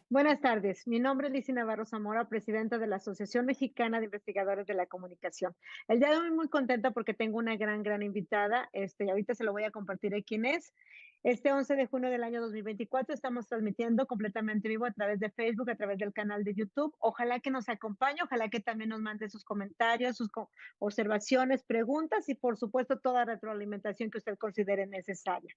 Buenas tardes, mi nombre es Lizy Navarro Zamora, presidenta de la Asociación Mexicana de Investigadores de la Comunicación. El día de hoy muy contenta porque tengo una gran invitada, ahorita se lo voy a compartir de quién es. Este 11 de junio del año 2024 estamos transmitiendo completamente vivo a través de Facebook, a través del canal de YouTube. Ojalá que nos acompañe, ojalá que también nos mande sus comentarios, sus observaciones, preguntas y por supuesto toda retroalimentación que usted considere necesaria.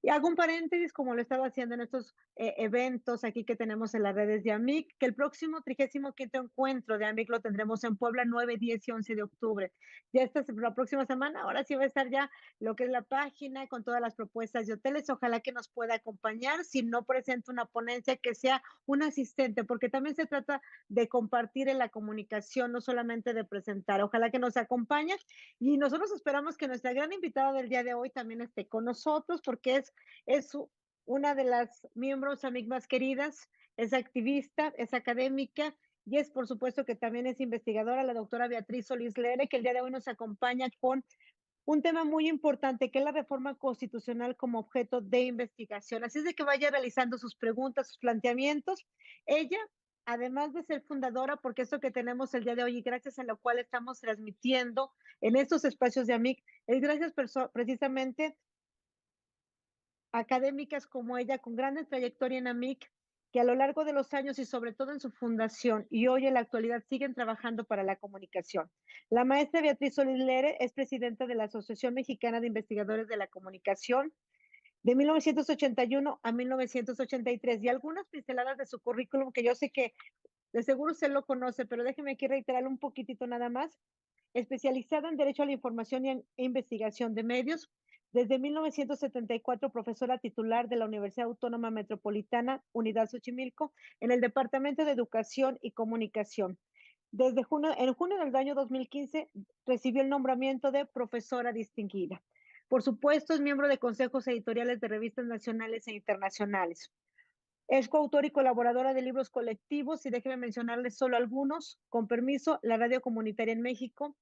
Y hago un paréntesis, como lo estaba haciendo en estos eventos aquí que tenemos en las redes de AMIC, que el próximo 35º encuentro de AMIC lo tendremos en Puebla 9, 10 y 11 de octubre. Ya la próxima semana, ahora sí va a estar ya lo que es la página con todas las propuestas de hoteles. Ojalá que nos pueda acompañar, si no presenta una ponencia, que sea un asistente, porque también se trata de compartir en la comunicación, no solamente de presentar. Ojalá que nos acompañe y nosotros esperamos que nuestra gran invitada del día de hoy también esté con nosotros, porque es una de las miembros AMIC más queridas, es activista, es académica y es por supuesto que también es investigadora, la doctora Beatriz Solís Lere, que el día de hoy nos acompaña con un tema muy importante, que es la reforma constitucional como objeto de investigación. Así es de que vaya realizando sus preguntas, sus planteamientos. Ella, además de ser fundadora, porque esto que tenemos el día de hoy y gracias a lo cual estamos transmitiendo en estos espacios de AMIC, es gracias precisamente académicas como ella, con gran trayectoria en AMIC, que a lo largo de los años y sobre todo en su fundación y hoy en la actualidad siguen trabajando para la comunicación. La maestra Beatriz Solís Lere es presidenta de la Asociación Mexicana de Investigadores de la Comunicación de 1981 a 1983 y algunas pinceladas de su currículum que yo sé que de seguro usted lo conoce, pero déjeme aquí reiterarlo un poquitito nada más. Especializada en Derecho a la Información y en Investigación de Medios. Desde 1974, profesora titular de la Universidad Autónoma Metropolitana, Unidad Xochimilco, en el Departamento de Educación y Comunicación. En junio del año 2015, recibió el nombramiento de profesora distinguida. Por supuesto, es miembro de consejos editoriales de revistas nacionales e internacionales. Es coautora y colaboradora de libros colectivos, y déjeme mencionarles solo algunos, con permiso: La Radio Comunitaria en México,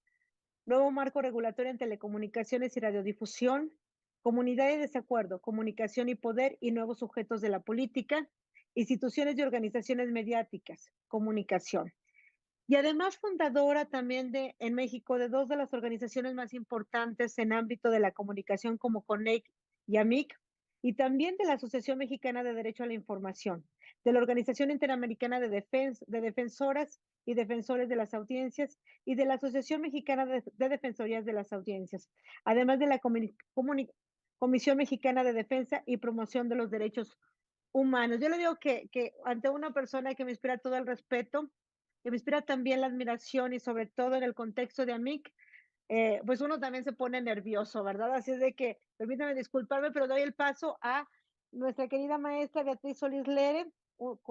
Nuevo Marco Regulatorio en Telecomunicaciones y Radiodifusión, Comunidad y Desacuerdo, Comunicación y Poder y Nuevos Sujetos de la Política, Instituciones y Organizaciones Mediáticas, Comunicación. Y además fundadora también en México de dos de las organizaciones más importantes en ámbito de la comunicación como CONEC y AMIC, y también de la Asociación Mexicana de Derecho a la Información, de la Organización Interamericana de Defensoras y Defensores de las Audiencias y de la Asociación Mexicana de Defensorías de las Audiencias, además de la Comisión Mexicana de Defensa y Promoción de los Derechos Humanos. Yo le digo que ante una persona que me inspira todo el respeto, que me inspira también la admiración y sobre todo en el contexto de AMIC, pues uno también se pone nervioso, ¿verdad? Así es de que, permítame disculparme, pero doy el paso a nuestra querida maestra Beatriz Solís Lere,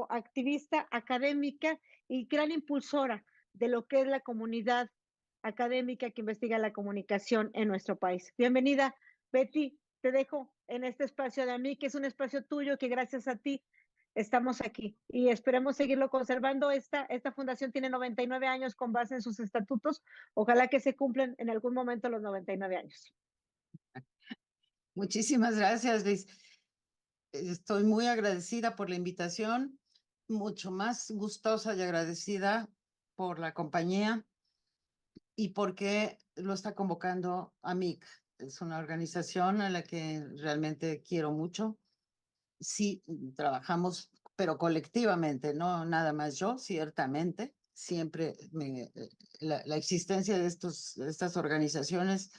activista académica y gran impulsora de lo que es la comunidad académica que investiga la comunicación en nuestro país. Bienvenida, Betty, te dejo en este espacio de AMIC, que es un espacio tuyo, que gracias a ti estamos aquí y esperemos seguirlo conservando. Esta fundación tiene 99 años con base en sus estatutos. Ojalá que se cumplan en algún momento los 99 años. Muchísimas gracias, Liz. Estoy muy agradecida por la invitación, mucho más gustosa y agradecida por la compañía y porque lo está convocando AMIC. Es una organización a la que realmente quiero mucho. Sí, trabajamos, pero colectivamente, no nada más yo, ciertamente. Siempre la existencia de estas organizaciones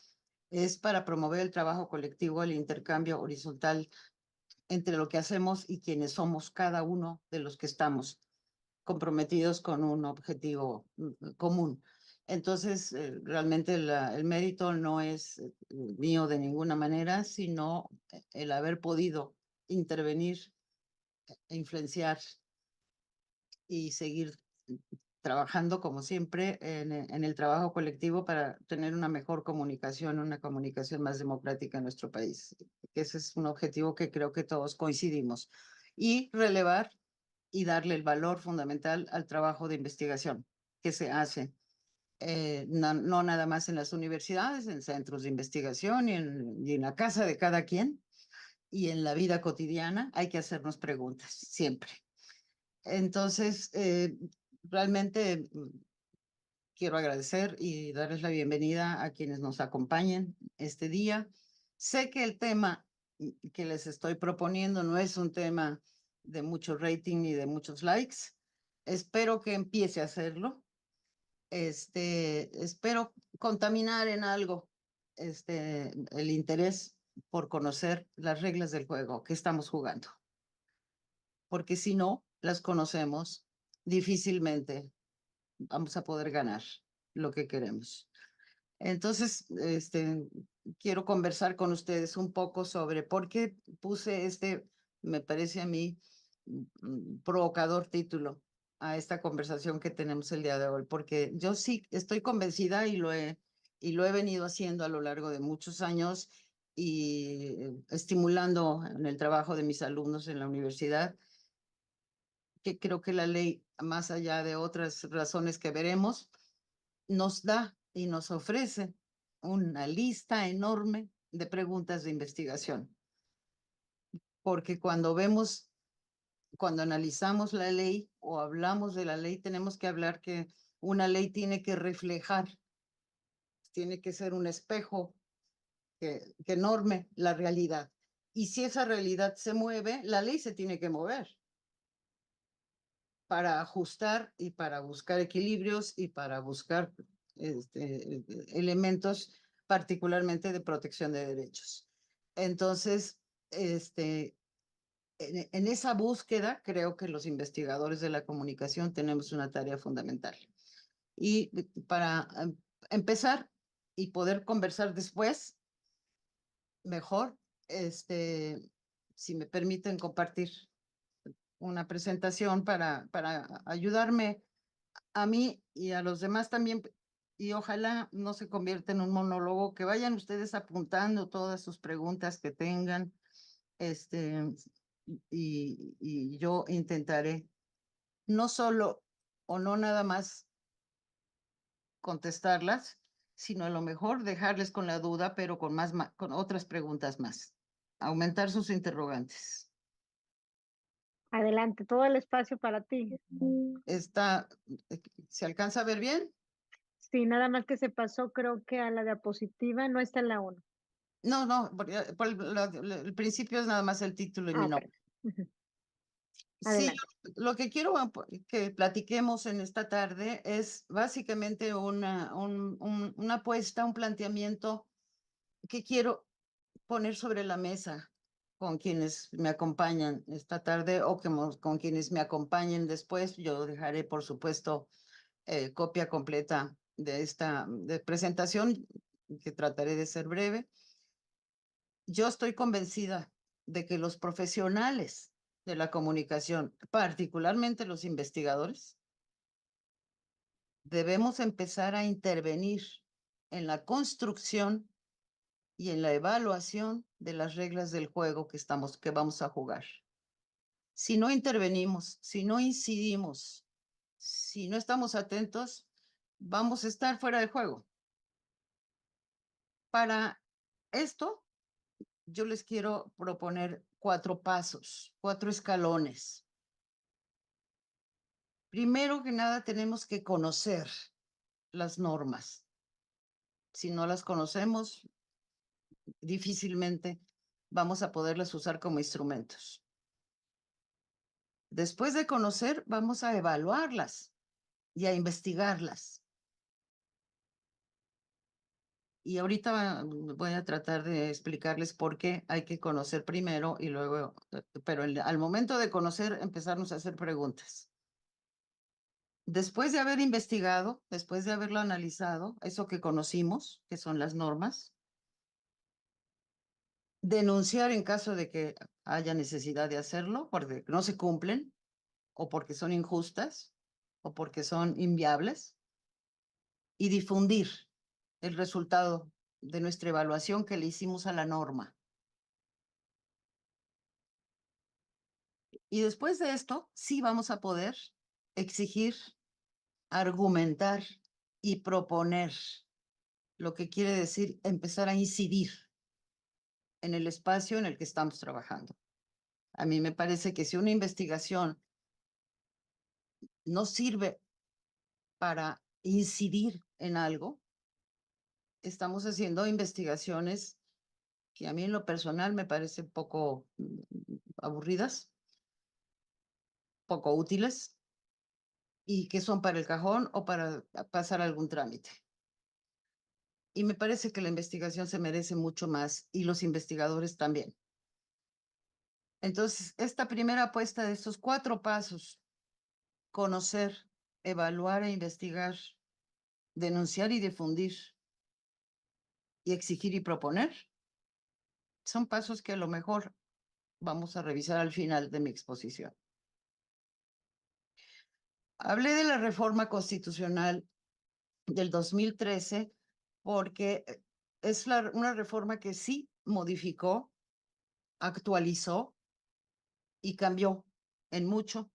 es para promover el trabajo colectivo, el intercambio horizontal entre lo que hacemos y quienes somos cada uno de los que estamos comprometidos con un objetivo común. Entonces, realmente el mérito no es mío de ninguna manera, sino el haber podido intervenir, influenciar y seguir trabajando como siempre en el trabajo colectivo para tener una mejor comunicación, una comunicación más democrática en nuestro país. Ese es un objetivo que creo que todos coincidimos. Y relevar y darle el valor fundamental al trabajo de investigación que se hace, no nada más en las universidades, en centros de investigación y en la casa de cada quien y en la vida cotidiana hay que hacernos preguntas siempre. Entonces, realmente quiero agradecer y darles la bienvenida a quienes nos acompañen este día. Sé que el tema que les estoy proponiendo no es un tema de mucho rating ni de muchos likes. Espero que empiece a hacerlo. Espero contaminar en algo el interés por conocer las reglas del juego que estamos jugando. Porque si no las conocemos, difícilmente vamos a poder ganar lo que queremos. Entonces, quiero conversar con ustedes un poco sobre por qué puse me parece a mí, provocador título a esta conversación que tenemos el día de hoy, porque yo sí estoy convencida y lo he venido haciendo a lo largo de muchos años y estimulando en el trabajo de mis alumnos en la universidad, que creo que la ley, más allá de otras razones que veremos, nos da y nos ofrece una lista enorme de preguntas de investigación. Porque cuando analizamos la ley o hablamos de la ley, tenemos que hablar que una ley tiene que reflejar, tiene que ser un espejo que norme la realidad. Y si esa realidad se mueve, la ley se tiene que mover para ajustar y para buscar equilibrios y para buscar elementos particularmente de protección de derechos. Entonces, en esa búsqueda creo que los investigadores de la comunicación tenemos una tarea fundamental. Y para empezar y poder conversar después, mejor, si me permiten compartir una presentación para ayudarme a mí y a los demás también, y ojalá no se convierta en un monólogo, que vayan ustedes apuntando todas sus preguntas que tengan, y yo intentaré no solo o no nada más contestarlas, sino a lo mejor dejarles con la duda, pero con otras preguntas más, aumentar sus interrogantes. Adelante, todo el espacio para ti. Está, ¿se alcanza a ver bien? Sí, nada más que se pasó, creo que a la diapositiva, no está en la 1. No, no, por el principio es nada más el título y mi Ok. nombre. Ujú. Sí, Adelante. lo que quiero que platiquemos en esta tarde es básicamente una apuesta, un planteamiento que quiero poner sobre la mesa con quienes me acompañan esta tarde o con quienes me acompañen después. Yo dejaré, por supuesto, copia completa de esta presentación, que trataré de ser breve. Yo estoy convencida de que los profesionales de la comunicación, particularmente los investigadores, debemos empezar a intervenir en la construcción y en la evaluación de las reglas del juego que vamos a jugar. Si no intervenimos, si no incidimos, si no estamos atentos, vamos a estar fuera de juego. Para esto, yo les quiero proponer 4 pasos, 4 escalones. Primero que nada, tenemos que conocer las normas. Si no las conocemos, difícilmente vamos a poderlas usar como instrumentos. Después de conocer, vamos a evaluarlas y a investigarlas. Y ahorita voy a tratar de explicarles por qué hay que conocer primero y luego, pero al momento de conocer, empezarnos a hacer preguntas. Después de haber investigado, después de haberlo analizado, eso que conocimos, que son las normas, denunciar en caso de que haya necesidad de hacerlo, porque no se cumplen o porque son injustas, o porque son inviables y difundir el resultado de nuestra evaluación que le hicimos a la norma. Y después de esto, sí vamos a poder exigir, argumentar y proponer, lo que quiere decir empezar a incidir en el espacio en el que estamos trabajando. A mí me parece que si una investigación no sirve para incidir en algo, estamos haciendo investigaciones que a mí en lo personal me parecen poco aburridas, poco útiles y que son para el cajón o para pasar algún trámite. Y me parece que la investigación se merece mucho más y los investigadores también. Entonces, esta primera apuesta de estos 4 pasos, conocer, evaluar e investigar, denunciar y difundir, y exigir y proponer, son pasos que a lo mejor vamos a revisar al final de mi exposición. Hablé de la reforma constitucional del 2013 porque es una reforma que sí modificó, actualizó y cambió en mucho,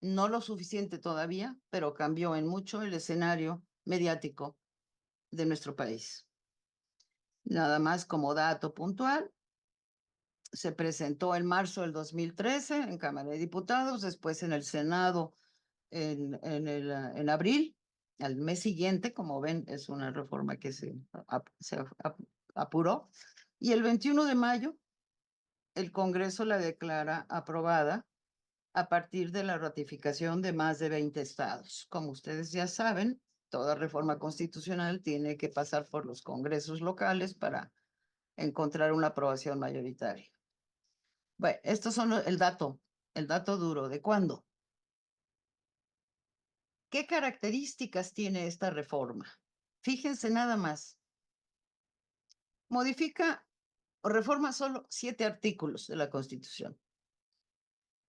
no lo suficiente todavía, pero cambió en mucho el escenario mediático de nuestro país. Nada más como dato puntual, se presentó en marzo del 2013 en Cámara de Diputados, después en el Senado en abril, al mes siguiente, como ven, es una reforma que se apuró, y el 21 de mayo el Congreso la declara aprobada a partir de la ratificación de más de 20 estados. Como ustedes ya saben, toda reforma constitucional tiene que pasar por los congresos locales para encontrar una aprobación mayoritaria. Bueno, estos son el dato duro. ¿De cuándo? ¿Qué características tiene esta reforma? Fíjense nada más. Modifica o reforma solo 7 artículos de la Constitución.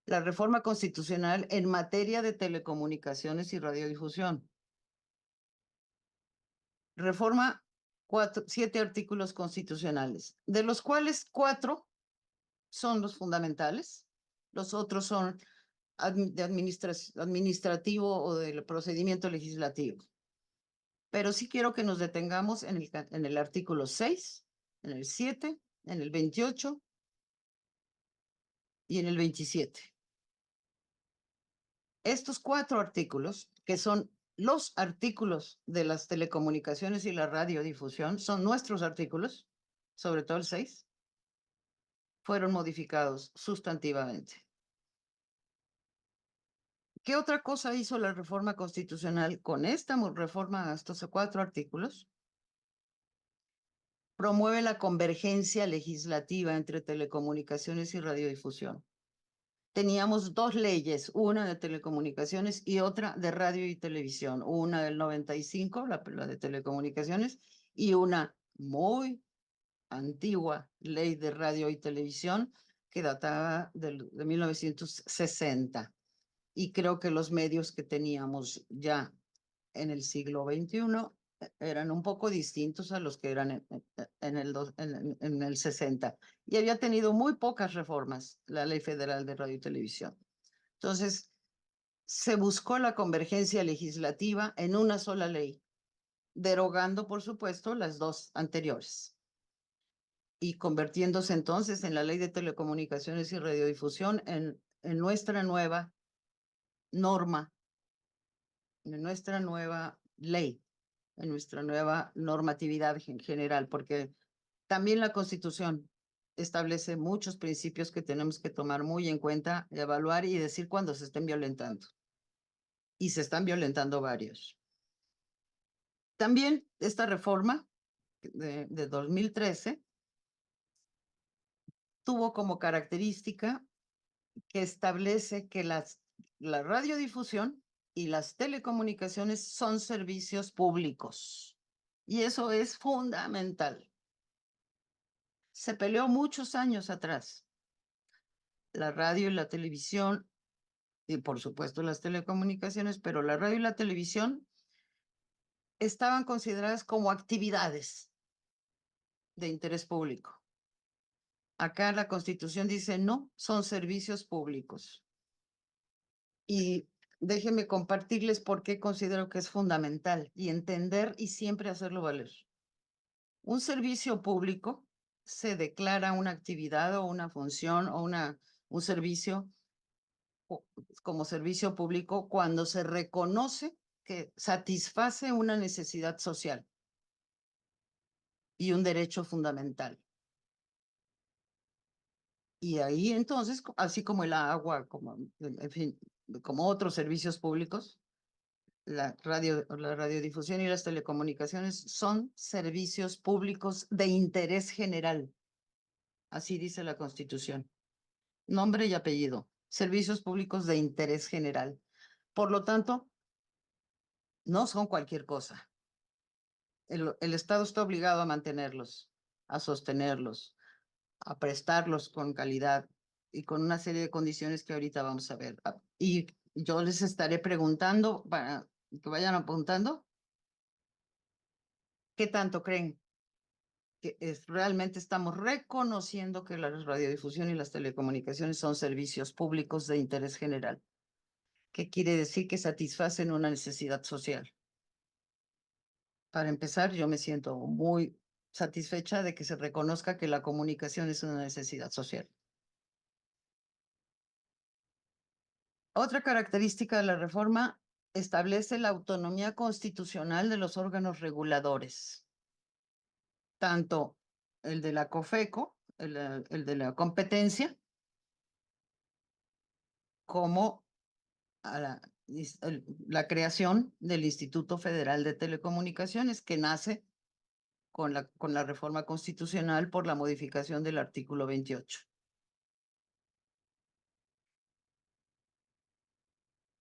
La reforma constitucional en materia de telecomunicaciones y radiodifusión. Reforma 7 artículos constitucionales, de los cuales 4 son los fundamentales. Los otros son de administrativo o del procedimiento legislativo. Pero sí quiero que nos detengamos en el artículo 6, en el 7, en el 28 y en el 27. Estos 4 artículos, que son los artículos de las telecomunicaciones y la radiodifusión, son nuestros artículos, sobre todo el 6, fueron modificados sustantivamente. ¿Qué otra cosa hizo la reforma constitucional con esta reforma a estos 4 artículos? Promueve la convergencia legislativa entre telecomunicaciones y radiodifusión. Teníamos 2 leyes, una de telecomunicaciones y otra de radio y televisión, una del 95, la de telecomunicaciones, y una muy antigua ley de radio y televisión que databa de 1960. Y creo que los medios que teníamos ya en el siglo XXI eran un poco distintos a los que eran en el 60. Y había tenido muy pocas reformas la Ley Federal de Radio y Televisión. Entonces, se buscó la convergencia legislativa en una sola ley, derogando, por supuesto, las 2 anteriores y convirtiéndose entonces en la Ley de Telecomunicaciones y Radiodifusión en nuestra nueva norma, en nuestra nueva ley, en nuestra nueva normatividad en general, porque también la Constitución establece muchos principios que tenemos que tomar muy en cuenta, evaluar y decir cuando se estén violentando. Y se están violentando varios. También esta reforma de 2013 tuvo como característica que establece que la radiodifusión y las telecomunicaciones son servicios públicos. Y eso es fundamental. Se peleó muchos años atrás. La radio y la televisión y por supuesto las telecomunicaciones, pero la radio y la televisión estaban consideradas como actividades de interés público. Acá la Constitución dice no, son servicios públicos. Y déjenme compartirles por qué considero que es fundamental y entender y siempre hacerlo valer. Un servicio público se declara una actividad o una función o un servicio como servicio público cuando se reconoce que satisface una necesidad social y un derecho fundamental. Y ahí entonces, así como el agua, como, en fin, como otros servicios públicos, la radiodifusión y las telecomunicaciones son servicios públicos de interés general. Así dice la Constitución. Nombre y apellido. Servicios públicos de interés general. Por lo tanto, no son cualquier cosa. El Estado está obligado a mantenerlos, a sostenerlos, a prestarlos con calidad y con una serie de condiciones que ahorita vamos a ver. Y yo les estaré preguntando para que vayan apuntando, ¿qué tanto creen que realmente estamos reconociendo que la radiodifusión y las telecomunicaciones son servicios públicos de interés general? ¿Qué quiere decir? Que satisfacen una necesidad social. Para empezar, yo me siento muy satisfecha de que se reconozca que la comunicación es una necesidad social. Otra característica de la reforma establece la autonomía constitucional de los órganos reguladores, tanto el de la COFECO, el de la competencia, como a la creación del Instituto Federal de Telecomunicaciones, que nace con la reforma constitucional por la modificación del artículo 28.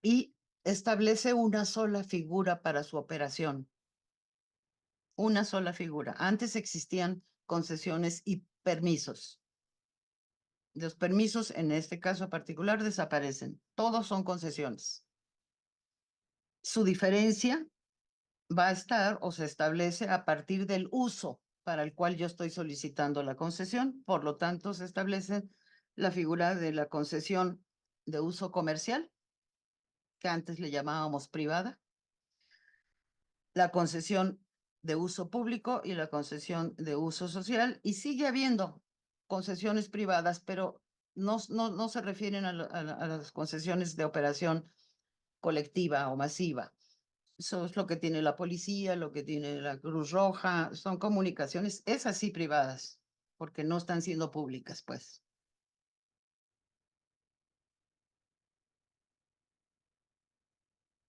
Y establece una sola figura para su operación. Una sola figura. Antes existían concesiones y permisos. Los permisos, en este caso particular, desaparecen. Todos son concesiones. Su diferencia va a estar o se establece a partir del uso para el cual yo estoy solicitando la concesión. Por lo tanto, se establece la figura de la concesión de uso comercial, que antes le llamábamos privada, la concesión de uso público y la concesión de uso social, y sigue habiendo concesiones privadas, pero no se refieren a las concesiones de operación colectiva o masiva. Eso es lo que tiene la policía, lo que tiene la Cruz Roja, son comunicaciones, esas sí privadas, porque no están siendo públicas, pues.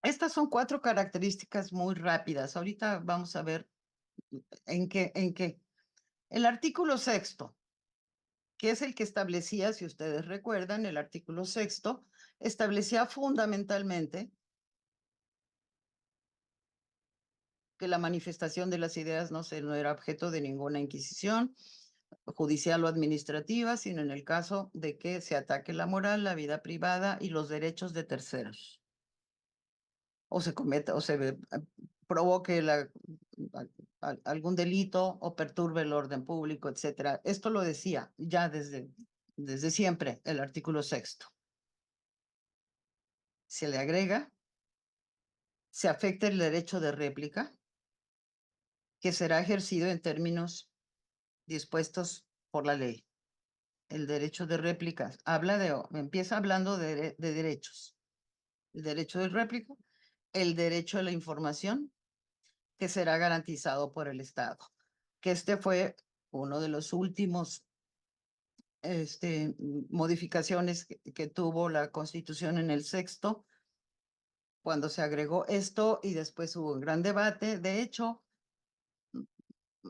Estas son 4 características muy rápidas. Ahorita vamos a ver en qué. El artículo 6º, que es el que establecía, si ustedes recuerdan, el artículo 6º, establecía fundamentalmente que la manifestación de las ideas no era objeto de ninguna inquisición judicial o administrativa, sino en el caso de que se ataque la moral, la vida privada y los derechos de terceros. O se cometa, o se provoque algún delito o perturbe el orden público, etcétera. Esto lo decía ya desde siempre el artículo 6º. Se le agrega, se afecta el derecho de réplica, que será ejercido en términos dispuestos por la ley. El derecho de réplica empieza hablando de derechos. El derecho de réplica, el derecho a la información, que será garantizado por el Estado. Que este fue uno de los últimos modificaciones que tuvo la Constitución en el 6º, cuando se agregó esto y después hubo un gran debate. De hecho,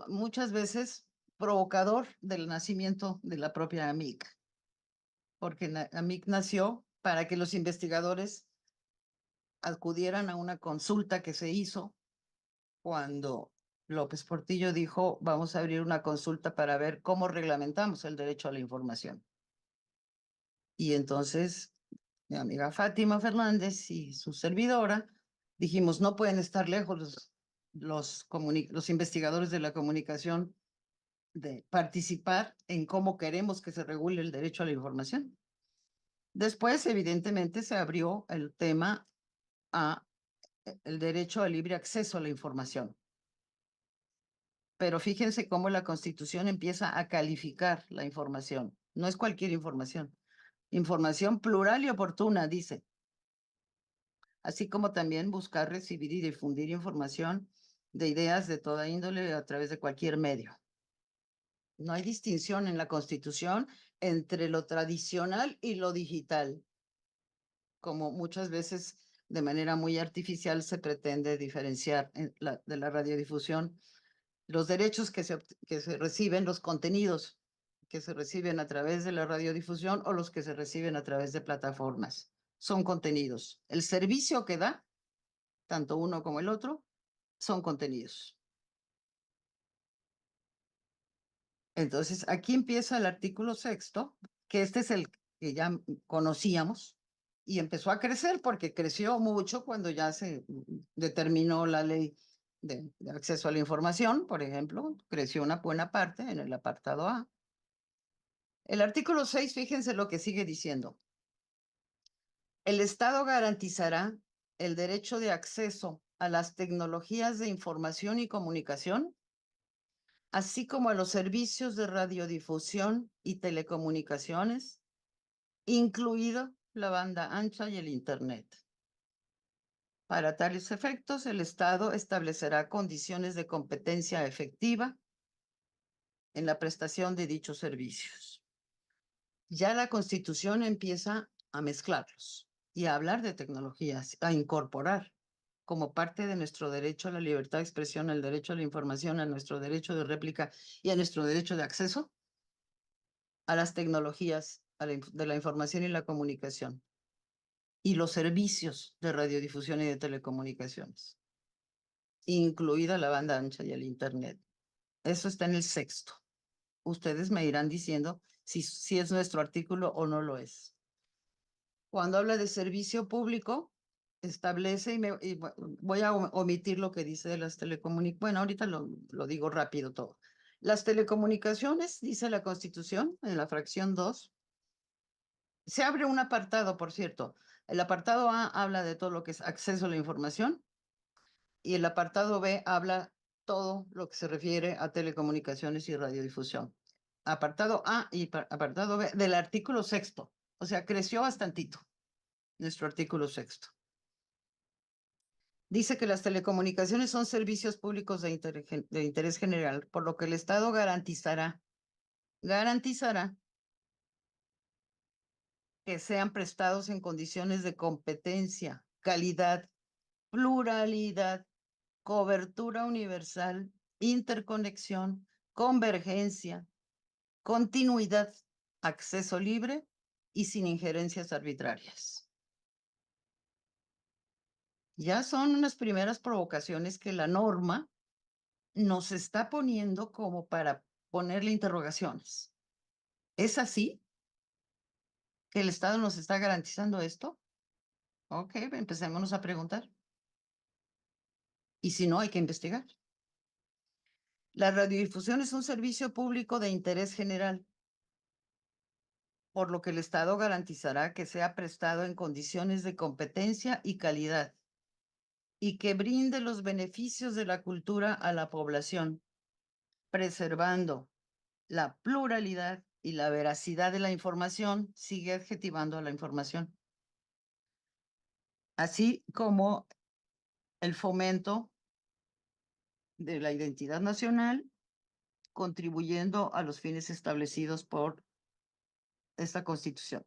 muchas veces provocador del nacimiento de la propia AMIC, porque AMIC nació para que los investigadores acudieran a una consulta que se hizo cuando López Portillo dijo, vamos a abrir una consulta para ver cómo reglamentamos el derecho a la información. Y entonces mi amiga Fátima Fernández y su servidora, dijimos, no pueden estar lejos los investigadores de la comunicación de participar en cómo queremos que se regule el derecho a la información. Después, evidentemente, se abrió el tema a el derecho al libre acceso a la información. Pero fíjense cómo la Constitución empieza a calificar la información. No es cualquier información. Información plural y oportuna, dice. Así como también buscar recibir y difundir información de ideas de toda índole a través de cualquier medio. No hay distinción en la Constitución entre lo tradicional y lo digital, como muchas veces de manera muy artificial se pretende diferenciar de la radiodifusión los derechos que se reciben, los contenidos que se reciben a través de la radiodifusión o los que se reciben a través de plataformas. Son contenidos. El servicio que da, tanto uno como el otro, son contenidos. Entonces, aquí empieza el artículo 6º, que este es el que ya conocíamos, y empezó a crecer porque creció mucho cuando ya se determinó la ley de acceso a la información, por ejemplo, creció una buena parte en el apartado A. El artículo 6, fíjense lo que sigue diciendo. El Estado garantizará el derecho de acceso a las tecnologías de información y comunicación, así como a los servicios de radiodifusión y telecomunicaciones, incluido la banda ancha y el Internet. Para tales efectos, el Estado establecerá condiciones de competencia efectiva en la prestación de dichos servicios. Ya la Constitución empieza a mezclarlos y a hablar de tecnologías, a incorporar como parte de nuestro derecho a la libertad de expresión, al derecho a la información, a nuestro derecho de réplica y a nuestro derecho de acceso a las tecnologías de la información y la comunicación y los servicios de radiodifusión y de telecomunicaciones, incluida la banda ancha y el Internet. Eso está en el 6º. Ustedes me irán diciendo si es nuestro artículo o no lo es. Cuando habla de servicio público, establece, y voy a omitir lo que dice de las telecomunicaciones. Bueno, ahorita lo digo rápido todo. Las telecomunicaciones, dice la Constitución, en la fracción 2, se abre un apartado, por cierto. El apartado A habla de todo lo que es acceso a la información y el apartado B habla todo lo que se refiere a telecomunicaciones y radiodifusión. Apartado A y apartado B del artículo 6º. O sea, creció bastantito nuestro artículo 6º. Dice que las telecomunicaciones son servicios públicos de interés general, por lo que el Estado garantizará que sean prestados en condiciones de competencia, calidad, pluralidad, cobertura universal, interconexión, convergencia, continuidad, acceso libre y sin injerencias arbitrarias. Ya son unas primeras provocaciones que la norma nos está poniendo como para ponerle interrogaciones. ¿Es así que el Estado nos está garantizando esto? Ok, empecémonos a preguntar. Y si no, hay que investigar. La radiodifusión es un servicio público de interés general, por lo que el Estado garantizará que sea prestado en condiciones de competencia y calidad y que brinde los beneficios de la cultura a la población, preservando la pluralidad y la veracidad de la información, sigue adjetivando a la información, así como el fomento de la identidad nacional, contribuyendo a los fines establecidos por esta Constitución.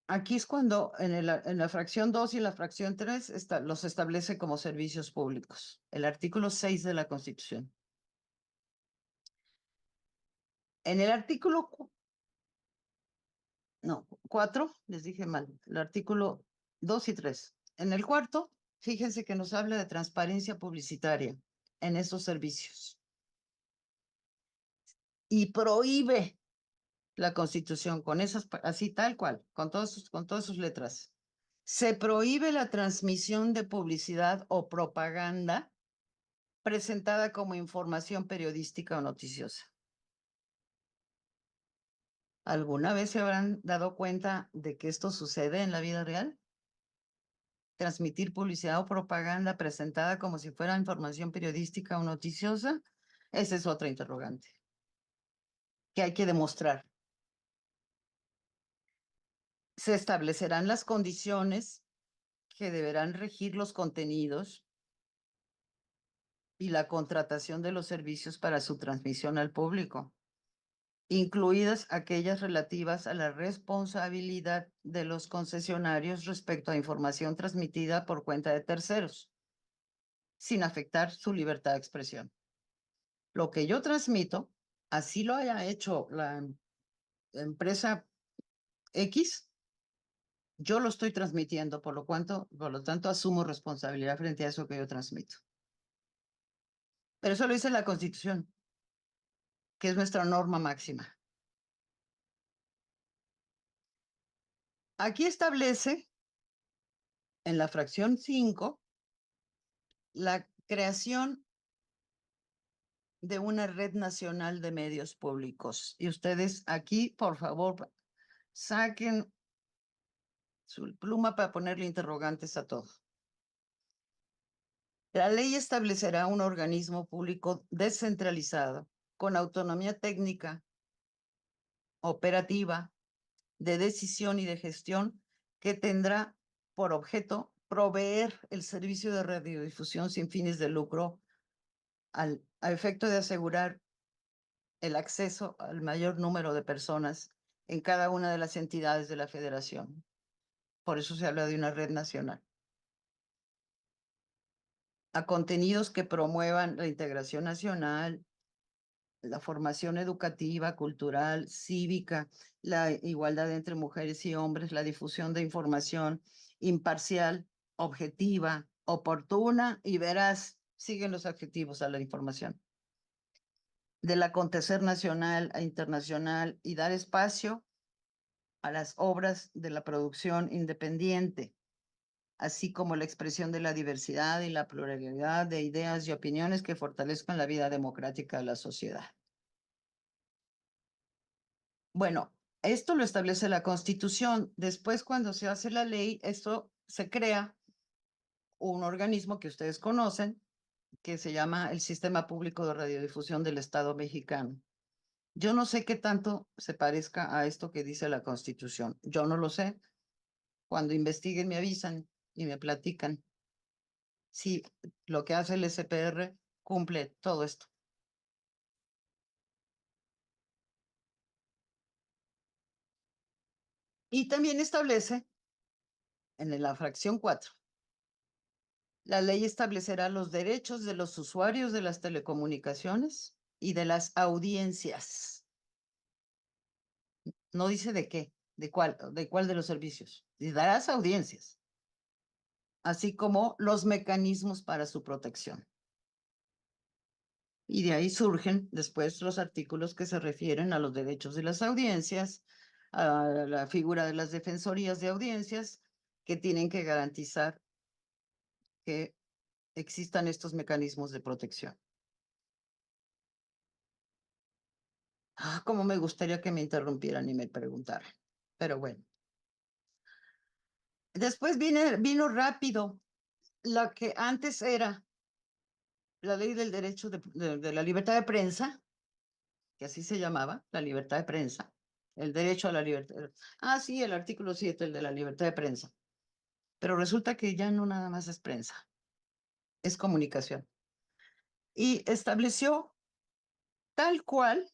Aquí es cuando en la fracción 2 y en la fracción 3 los establece como servicios públicos. El artículo 6 de la Constitución. En el artículo 4, les dije mal, el artículo 2 y 3. En el cuarto, fíjense que nos habla de transparencia publicitaria en esos servicios. y prohíbe la Constitución con esas, así tal cual, con todas sus letras. Se prohíbe la transmisión de publicidad o propaganda presentada como información periodística o noticiosa. ¿Alguna vez se habrán dado cuenta de que esto sucede en la vida real? Transmitir publicidad o propaganda presentada como si fuera información periodística o noticiosa, esa es otra interrogante que hay que demostrar. Se establecerán las condiciones que deberán regir los contenidos y la contratación de los servicios para su transmisión al público, incluidas aquellas relativas a la responsabilidad de los concesionarios respecto a información transmitida por cuenta de terceros, sin afectar su libertad de expresión. Lo que yo transmito, así lo haya hecho la empresa X, yo lo estoy transmitiendo, por lo tanto, asumo responsabilidad frente a eso que yo transmito. Pero eso lo dice la Constitución, que es nuestra norma máxima. Aquí establece, en la fracción 5, la creación de una red nacional de medios públicos. Y ustedes aquí, por favor, saquen su pluma para ponerle interrogantes a todo. La ley establecerá un organismo público descentralizado, con autonomía técnica, operativa, de decisión y de gestión, que tendrá por objeto proveer el servicio de radiodifusión sin fines de lucro a efecto de asegurar el acceso al mayor número de personas en cada una de las entidades de la federación. Por eso se habla de una red nacional. A contenidos que promuevan la integración nacional, la formación educativa, cultural, cívica, la igualdad entre mujeres y hombres, la difusión de información imparcial, objetiva, oportuna y veraz. Siguen los adjetivos a la información. Del acontecer nacional e internacional y dar espacio a las obras de la producción independiente, así como la expresión de la diversidad y la pluralidad de ideas y opiniones que fortalezcan la vida democrática de la sociedad. Bueno, esto lo establece la Constitución. Después, cuando se hace la ley, esto se crea un organismo que ustedes conocen, que se llama el Sistema Público de Radiodifusión del Estado Mexicano. Yo no sé qué tanto se parezca a esto que dice la Constitución. Yo no lo sé. Cuando investiguen me avisan y me platican si lo que hace el SPR cumple todo esto. Y también establece en la fracción 4, la ley establecerá los derechos de los usuarios de las telecomunicaciones y de las audiencias. No dice de qué, de cuál de los servicios. Y darás audiencias, así como los mecanismos para su protección. Y de ahí surgen después los artículos que se refieren a los derechos de las audiencias, a la figura de las defensorías de audiencias, que tienen que garantizar que existan estos mecanismos de protección. Cómo me gustaría que me interrumpieran y me preguntaran, pero bueno. Después vino rápido lo que antes era la ley del derecho de la libertad de prensa, que así se llamaba, la libertad de prensa, el derecho a la libertad. Sí, el artículo 7, el de la libertad de prensa. Pero resulta que ya no nada más es prensa, es comunicación. Y estableció tal cual,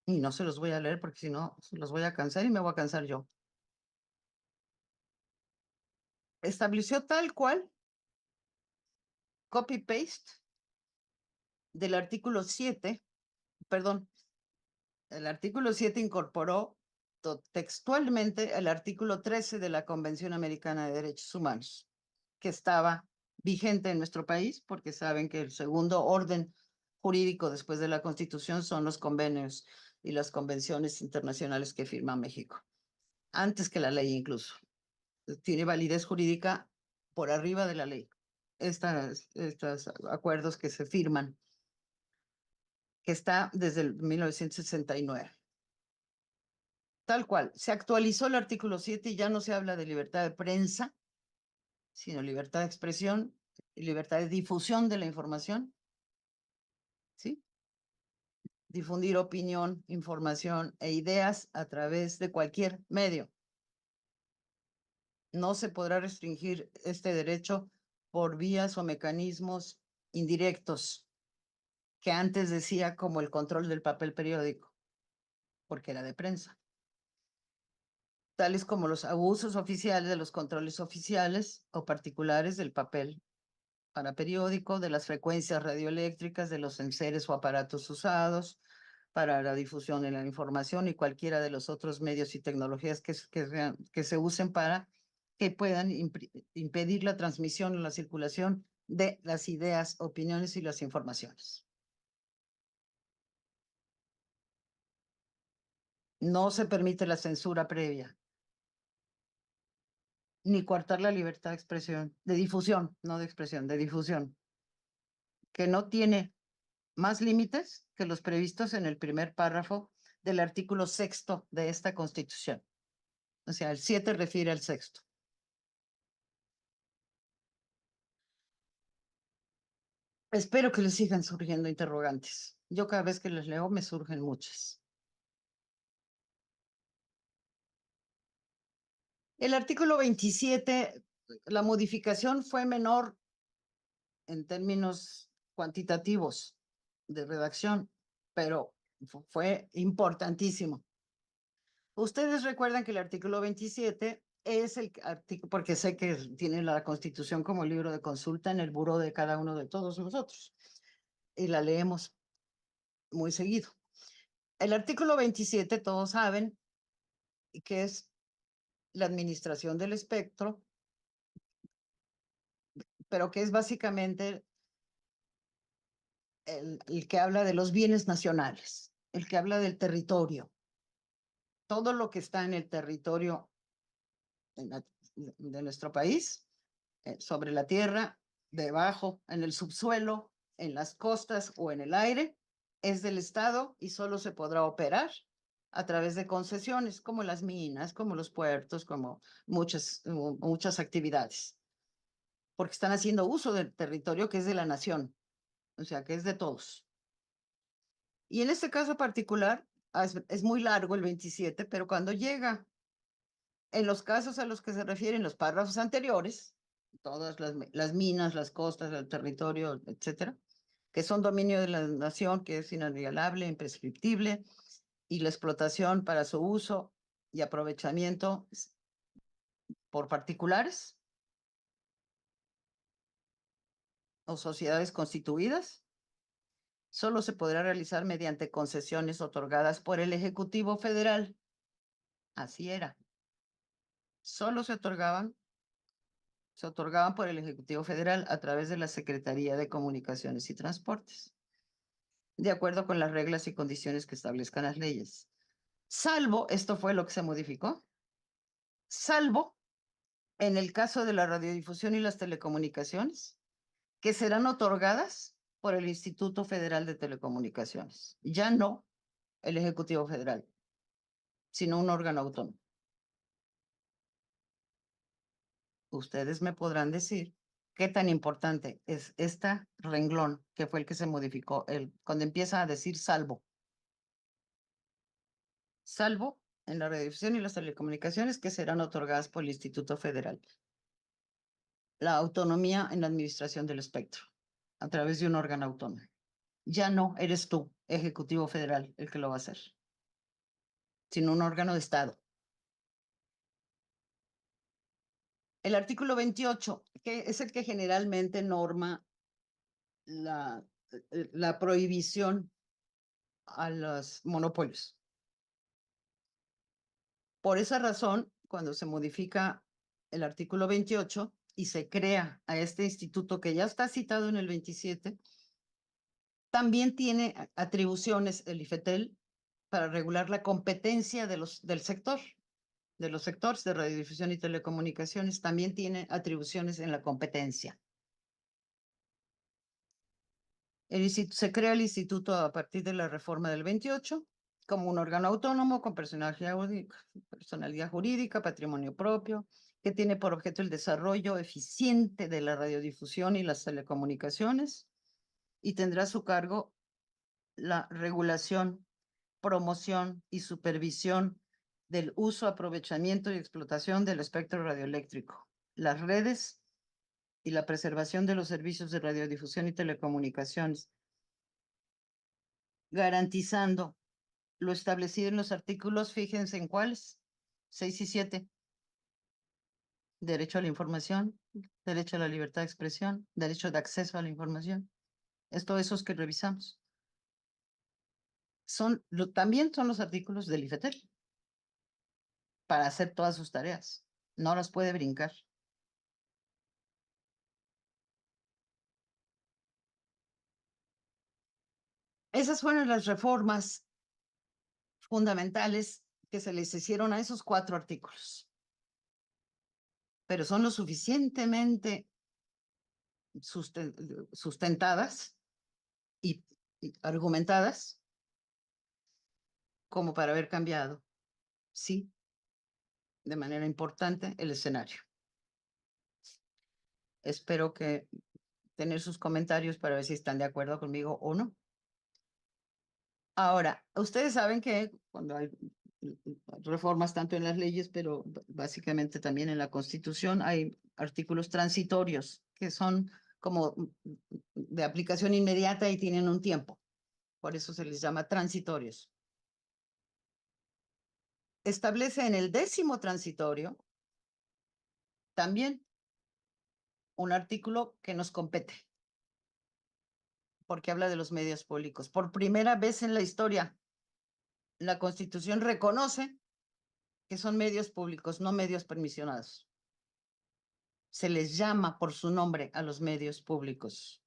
y no se los voy a leer porque si no, se los voy a cansar y me voy a cansar yo. Estableció tal cual, copy-paste, del artículo 7, perdón, el artículo 7 incorporó textualmente el artículo 13 de la Convención Americana de Derechos Humanos, que estaba vigente en nuestro país, porque saben que el segundo orden jurídico después de la Constitución son los convenios y las convenciones internacionales que firma México, antes que la ley incluso. Tiene validez jurídica por arriba de la ley. Estos acuerdos que se firman, que está desde el 1969. Tal cual, se actualizó el artículo 7 y ya no se habla de libertad de prensa, sino libertad de expresión y libertad de difusión de la información, ¿sí? Difundir opinión, información e ideas a través de cualquier medio. No se podrá restringir este derecho por vías o mecanismos indirectos, que antes decía como el control del papel periódico, porque era de prensa, tales como los abusos oficiales de los controles oficiales o particulares del papel para periódico, de las frecuencias radioeléctricas, de los enseres o aparatos usados para la difusión de la información y cualquiera de los otros medios y tecnologías que se usen para que puedan impedir la transmisión o la circulación de las ideas, opiniones y las informaciones. No se permite la censura previa, ni coartar la libertad de expresión, de difusión, no de expresión, de difusión, que no tiene más límites que los previstos en el primer párrafo del artículo 6º de esta Constitución. O sea, el 7 refiere al 6º. Espero que les sigan surgiendo interrogantes. Yo cada vez que les leo me surgen muchas. El artículo 27, la modificación fue menor en términos cuantitativos de redacción, pero fue importantísimo. Ustedes recuerdan que el artículo 27 es el artículo, porque sé que tiene la Constitución como libro de consulta en el buró de cada uno de todos nosotros, y la leemos muy seguido. El artículo 27, todos saben que es la administración del espectro, pero que es básicamente el que habla de los bienes nacionales, el que habla del territorio. Todo lo que está en el territorio de nuestro país, sobre la tierra, debajo, en el subsuelo, en las costas o en el aire, es del Estado y solo se podrá operar a través de concesiones, como las minas, como los puertos, como muchas actividades, porque están haciendo uso del territorio que es de la nación, o sea, que es de todos. Y en este caso particular, es muy largo el 27, pero cuando llega en los casos a los que se refieren los párrafos anteriores, todas las minas, las costas, el territorio, etcétera, que son dominio de la nación, que es inalienable, imprescriptible, y la explotación para su uso y aprovechamiento por particulares o sociedades constituidas, solo se podrá realizar mediante concesiones otorgadas por el Ejecutivo Federal. Así era. Solo se otorgaban por el Ejecutivo Federal a través de la Secretaría de Comunicaciones y Transportes, de acuerdo con las reglas y condiciones que establezcan las leyes. Salvo, esto fue lo que se modificó, salvo en el caso de la radiodifusión y las telecomunicaciones, que serán otorgadas por el Instituto Federal de Telecomunicaciones. Ya no el Ejecutivo Federal, sino un órgano autónomo. Ustedes me podrán decir qué tan importante es este renglón, que fue el que se modificó, cuando empieza a decir salvo. Salvo en la radiodifusión y las telecomunicaciones que serán otorgadas por el Instituto Federal. La autonomía en la administración del espectro, a través de un órgano autónomo. Ya no eres tú, Ejecutivo Federal, el que lo va a hacer, sino un órgano de Estado. El artículo 28, que es el que generalmente norma la prohibición a los monopolios. Por esa razón, cuando se modifica el artículo 28 y se crea a este instituto que ya está citado en el 27, También tiene atribuciones el IFETEL para regular la competencia del sector, de los sectores de radiodifusión y telecomunicaciones. También tiene atribuciones en la competencia. Se crea el instituto a partir de la reforma del 28 como un órgano autónomo con personalidad jurídica, patrimonio propio, que tiene por objeto el desarrollo eficiente de la radiodifusión y las telecomunicaciones, y tendrá a su cargo la regulación, promoción y supervisión del uso, aprovechamiento y explotación del espectro radioeléctrico, las redes y la preservación de los servicios de radiodifusión y telecomunicaciones, garantizando lo establecido en los artículos, fíjense en cuáles, 6 y 7, derecho a la información, derecho a la libertad de expresión, derecho de acceso a la información. Esto esos que revisamos. También son los artículos del IFETEL para hacer todas sus tareas. No las puede brincar. Esas fueron las reformas fundamentales que se les hicieron a esos 4 artículos. Pero son lo suficientemente sustentadas y argumentadas como para haber cambiado, sí, de manera importante el escenario. Espero que tener sus comentarios para ver si están de acuerdo conmigo o no. Ahora, ustedes saben que cuando hay reformas tanto en las leyes, pero básicamente también en la Constitución, hay artículos transitorios que son como de aplicación inmediata y tienen un tiempo. Por eso se les llama transitorios. Establece en el 10º transitorio también un artículo que nos compete, porque habla de los medios públicos. Por primera vez en la historia, la Constitución reconoce que son medios públicos, no medios permisionados. Se les llama por su nombre a los medios públicos.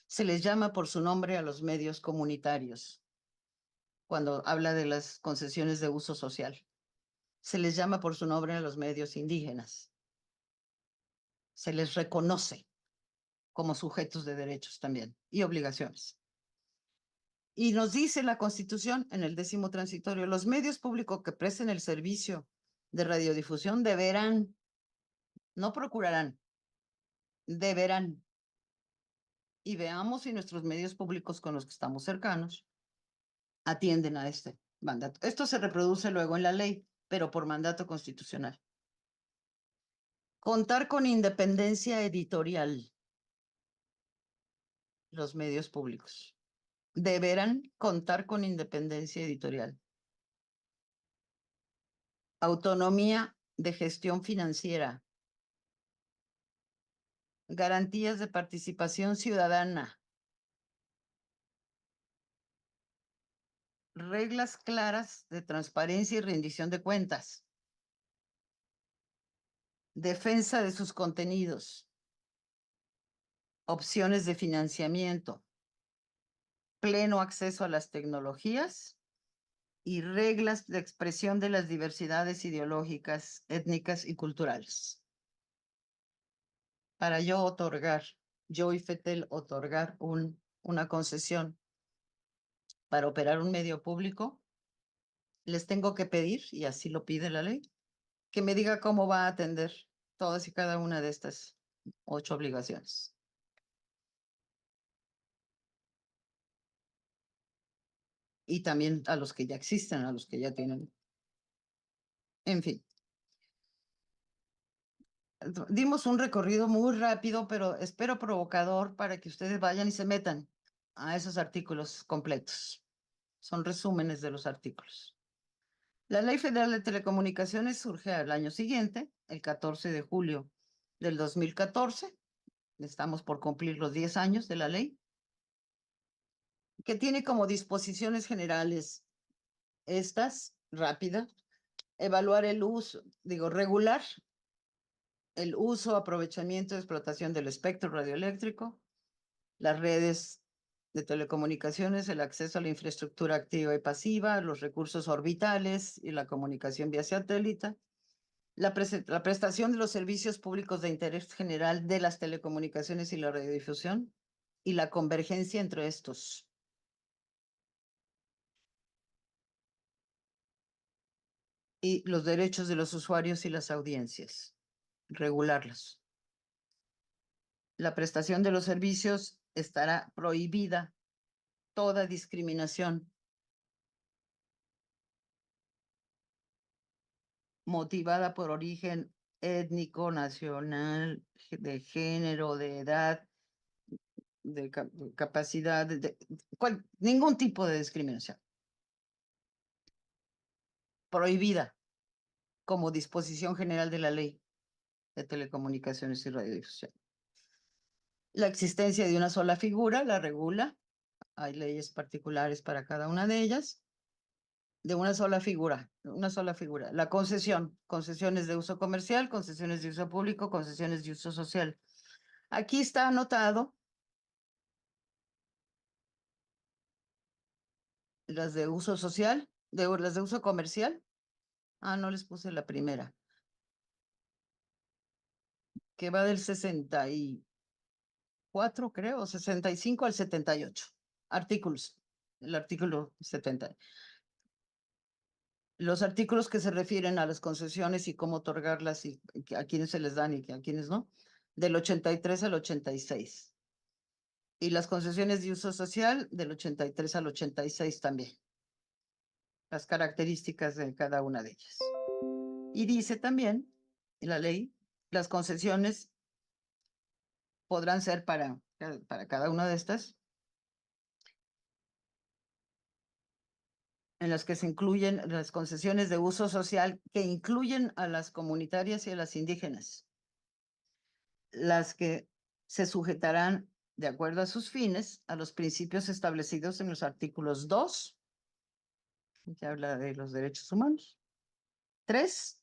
Se les llama por su nombre a los medios comunitarios, cuando habla de las concesiones de uso social. Se les llama por su nombre a los medios indígenas. Se les reconoce como sujetos de derechos también y obligaciones. Y nos dice la Constitución en el 10º transitorio, los medios públicos que presten el servicio de radiodifusión deberán, no procurarán, deberán. Y veamos si nuestros medios públicos con los que estamos cercanos atienden a este mandato. Esto se reproduce luego en la ley, pero por mandato constitucional. Contar con independencia editorial. Los medios públicos deberán contar con independencia editorial. Autonomía de gestión financiera. Garantías de participación ciudadana. Reglas claras de transparencia y rendición de cuentas. Defensa de sus contenidos. Opciones de financiamiento. Pleno acceso a las tecnologías y reglas de expresión de las diversidades ideológicas, étnicas y culturales. Para yo y FETEL otorgar una concesión para operar un medio público, les tengo que pedir, y así lo pide la ley, que me diga cómo va a atender todas y cada una de estas 8 obligaciones. Y también a los que ya existen, a los que ya tienen. En fin. Dimos un recorrido muy rápido, pero espero provocador para que ustedes vayan y se metan a esos artículos completos. Son resúmenes de los artículos. La Ley Federal de Telecomunicaciones surge al año siguiente, el 14 de julio del 2014. Estamos por cumplir los 10 años de la ley, que tiene como disposiciones generales estas, rápida, evaluar el uso, regular el uso, aprovechamiento y explotación del espectro radioeléctrico, las redes de telecomunicaciones, el acceso a la infraestructura activa y pasiva, los recursos orbitales y la comunicación vía satélite, la prestación de los servicios públicos de interés general de las telecomunicaciones y la radiodifusión, y la convergencia entre estos. Y los derechos de los usuarios y las audiencias, regularlos. La prestación de los servicios estará prohibida toda discriminación motivada por origen étnico, nacional, de género, de edad, de capacidad, ningún tipo de discriminación. Prohibida como disposición general de la ley de telecomunicaciones y radiodifusión. La existencia de una sola figura la regula. Hay leyes particulares para cada una de ellas. De una sola figura. La concesión, concesiones de uso comercial, concesiones de uso público, concesiones de uso social. Aquí está anotado las de uso social, las de uso comercial. Ah, no les puse la primera, que va del 64, creo, 65 al 78. Artículos. El artículo 70. Los artículos que se refieren a las concesiones y cómo otorgarlas y a quienes se les dan y a quienes no, del 83 al 86. Y las concesiones de uso social del 83 al 86 también. Las características de cada una de ellas. Y dice también en la ley, las concesiones podrán ser para cada una de estas, en las que se incluyen las concesiones de uso social que incluyen a las comunitarias y a las indígenas, las que se sujetarán de acuerdo a sus fines a los principios establecidos en los artículos 2, que habla de los derechos humanos, 3,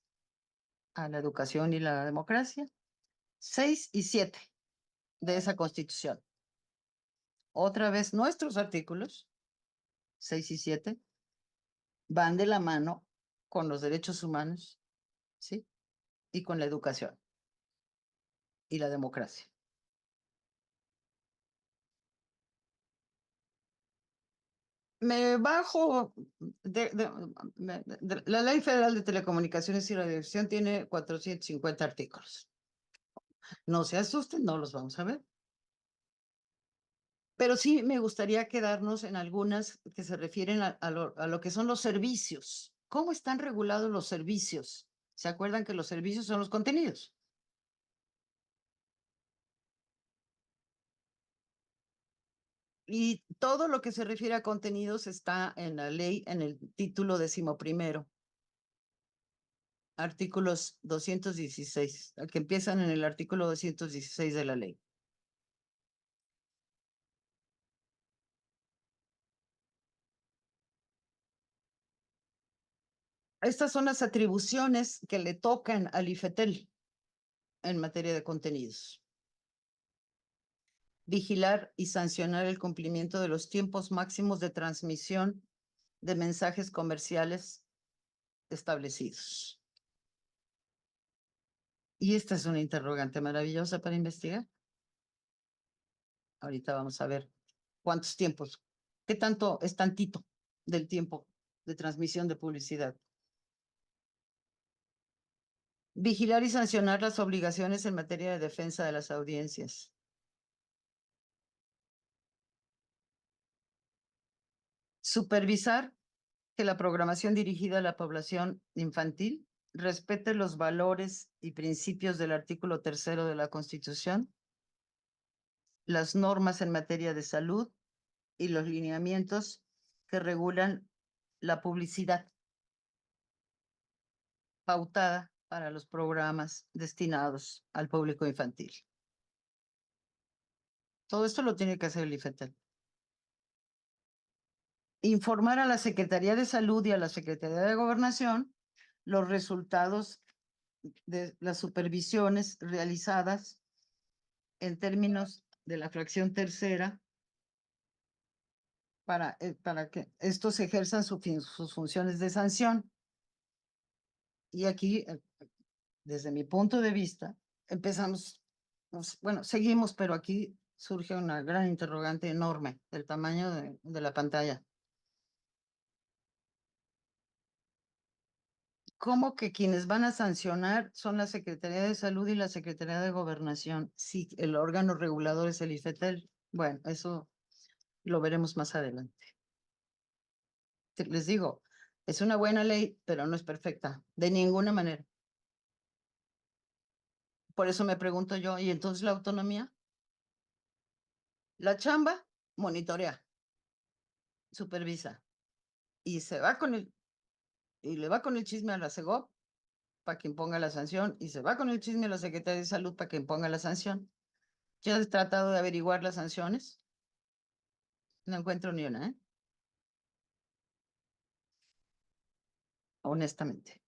a la educación y la democracia, 6 y 7 de esa Constitución. Otra vez, nuestros artículos 6 y 7 van de la mano con los derechos humanos, ¿sí? Y con la educación y la democracia. Me bajo la Ley Federal de Telecomunicaciones y Radiodifusión tiene 450 artículos. No se asusten, no los vamos a ver. Pero sí me gustaría quedarnos en algunas que se refieren a lo que son los servicios. ¿Cómo están regulados los servicios? ¿Se acuerdan que los servicios son los contenidos? Y todo lo que se refiere a contenidos está en la ley, en el título 11º. Artículos 216, que empiezan en el artículo 216 de la ley. Estas son las atribuciones que le tocan al IFETEL en materia de contenidos. Vigilar y sancionar el cumplimiento de los tiempos máximos de transmisión de mensajes comerciales establecidos. Y esta es una interrogante maravillosa para investigar. Ahorita vamos a ver cuántos tiempos, qué tanto es tantito del tiempo de transmisión de publicidad. Vigilar y sancionar las obligaciones en materia de defensa de las audiencias. Supervisar que la programación dirigida a la población infantil respete los valores y principios del artículo 3º de la Constitución, las normas en materia de salud y los lineamientos que regulan la publicidad pautada para los programas destinados al público infantil. Todo esto lo tiene que hacer el IFETEL. Informar a la Secretaría de Salud y a la Secretaría de Gobernación los resultados de las supervisiones realizadas en términos de la fracción tercera para que estos ejerzan sus funciones de sanción. Y aquí, desde mi punto de vista, empezamos, bueno, seguimos, pero aquí surge una gran interrogante enorme del tamaño de la pantalla. ¿Cómo que quienes van a sancionar son la Secretaría de Salud y la Secretaría de Gobernación? Si el órgano regulador es el IFETEL. Bueno, eso lo veremos más adelante. Les digo, es una buena ley, pero no es perfecta, de ninguna manera. Por eso me pregunto yo, ¿y entonces la autonomía? La chamba monitorea, supervisa, y se va y le va con el chisme a la CEGOP para que imponga la sanción, y se va con el chisme a la Secretaría de Salud para que imponga la sanción. Yo he tratado de averiguar las sanciones, no encuentro ni una, honestamente.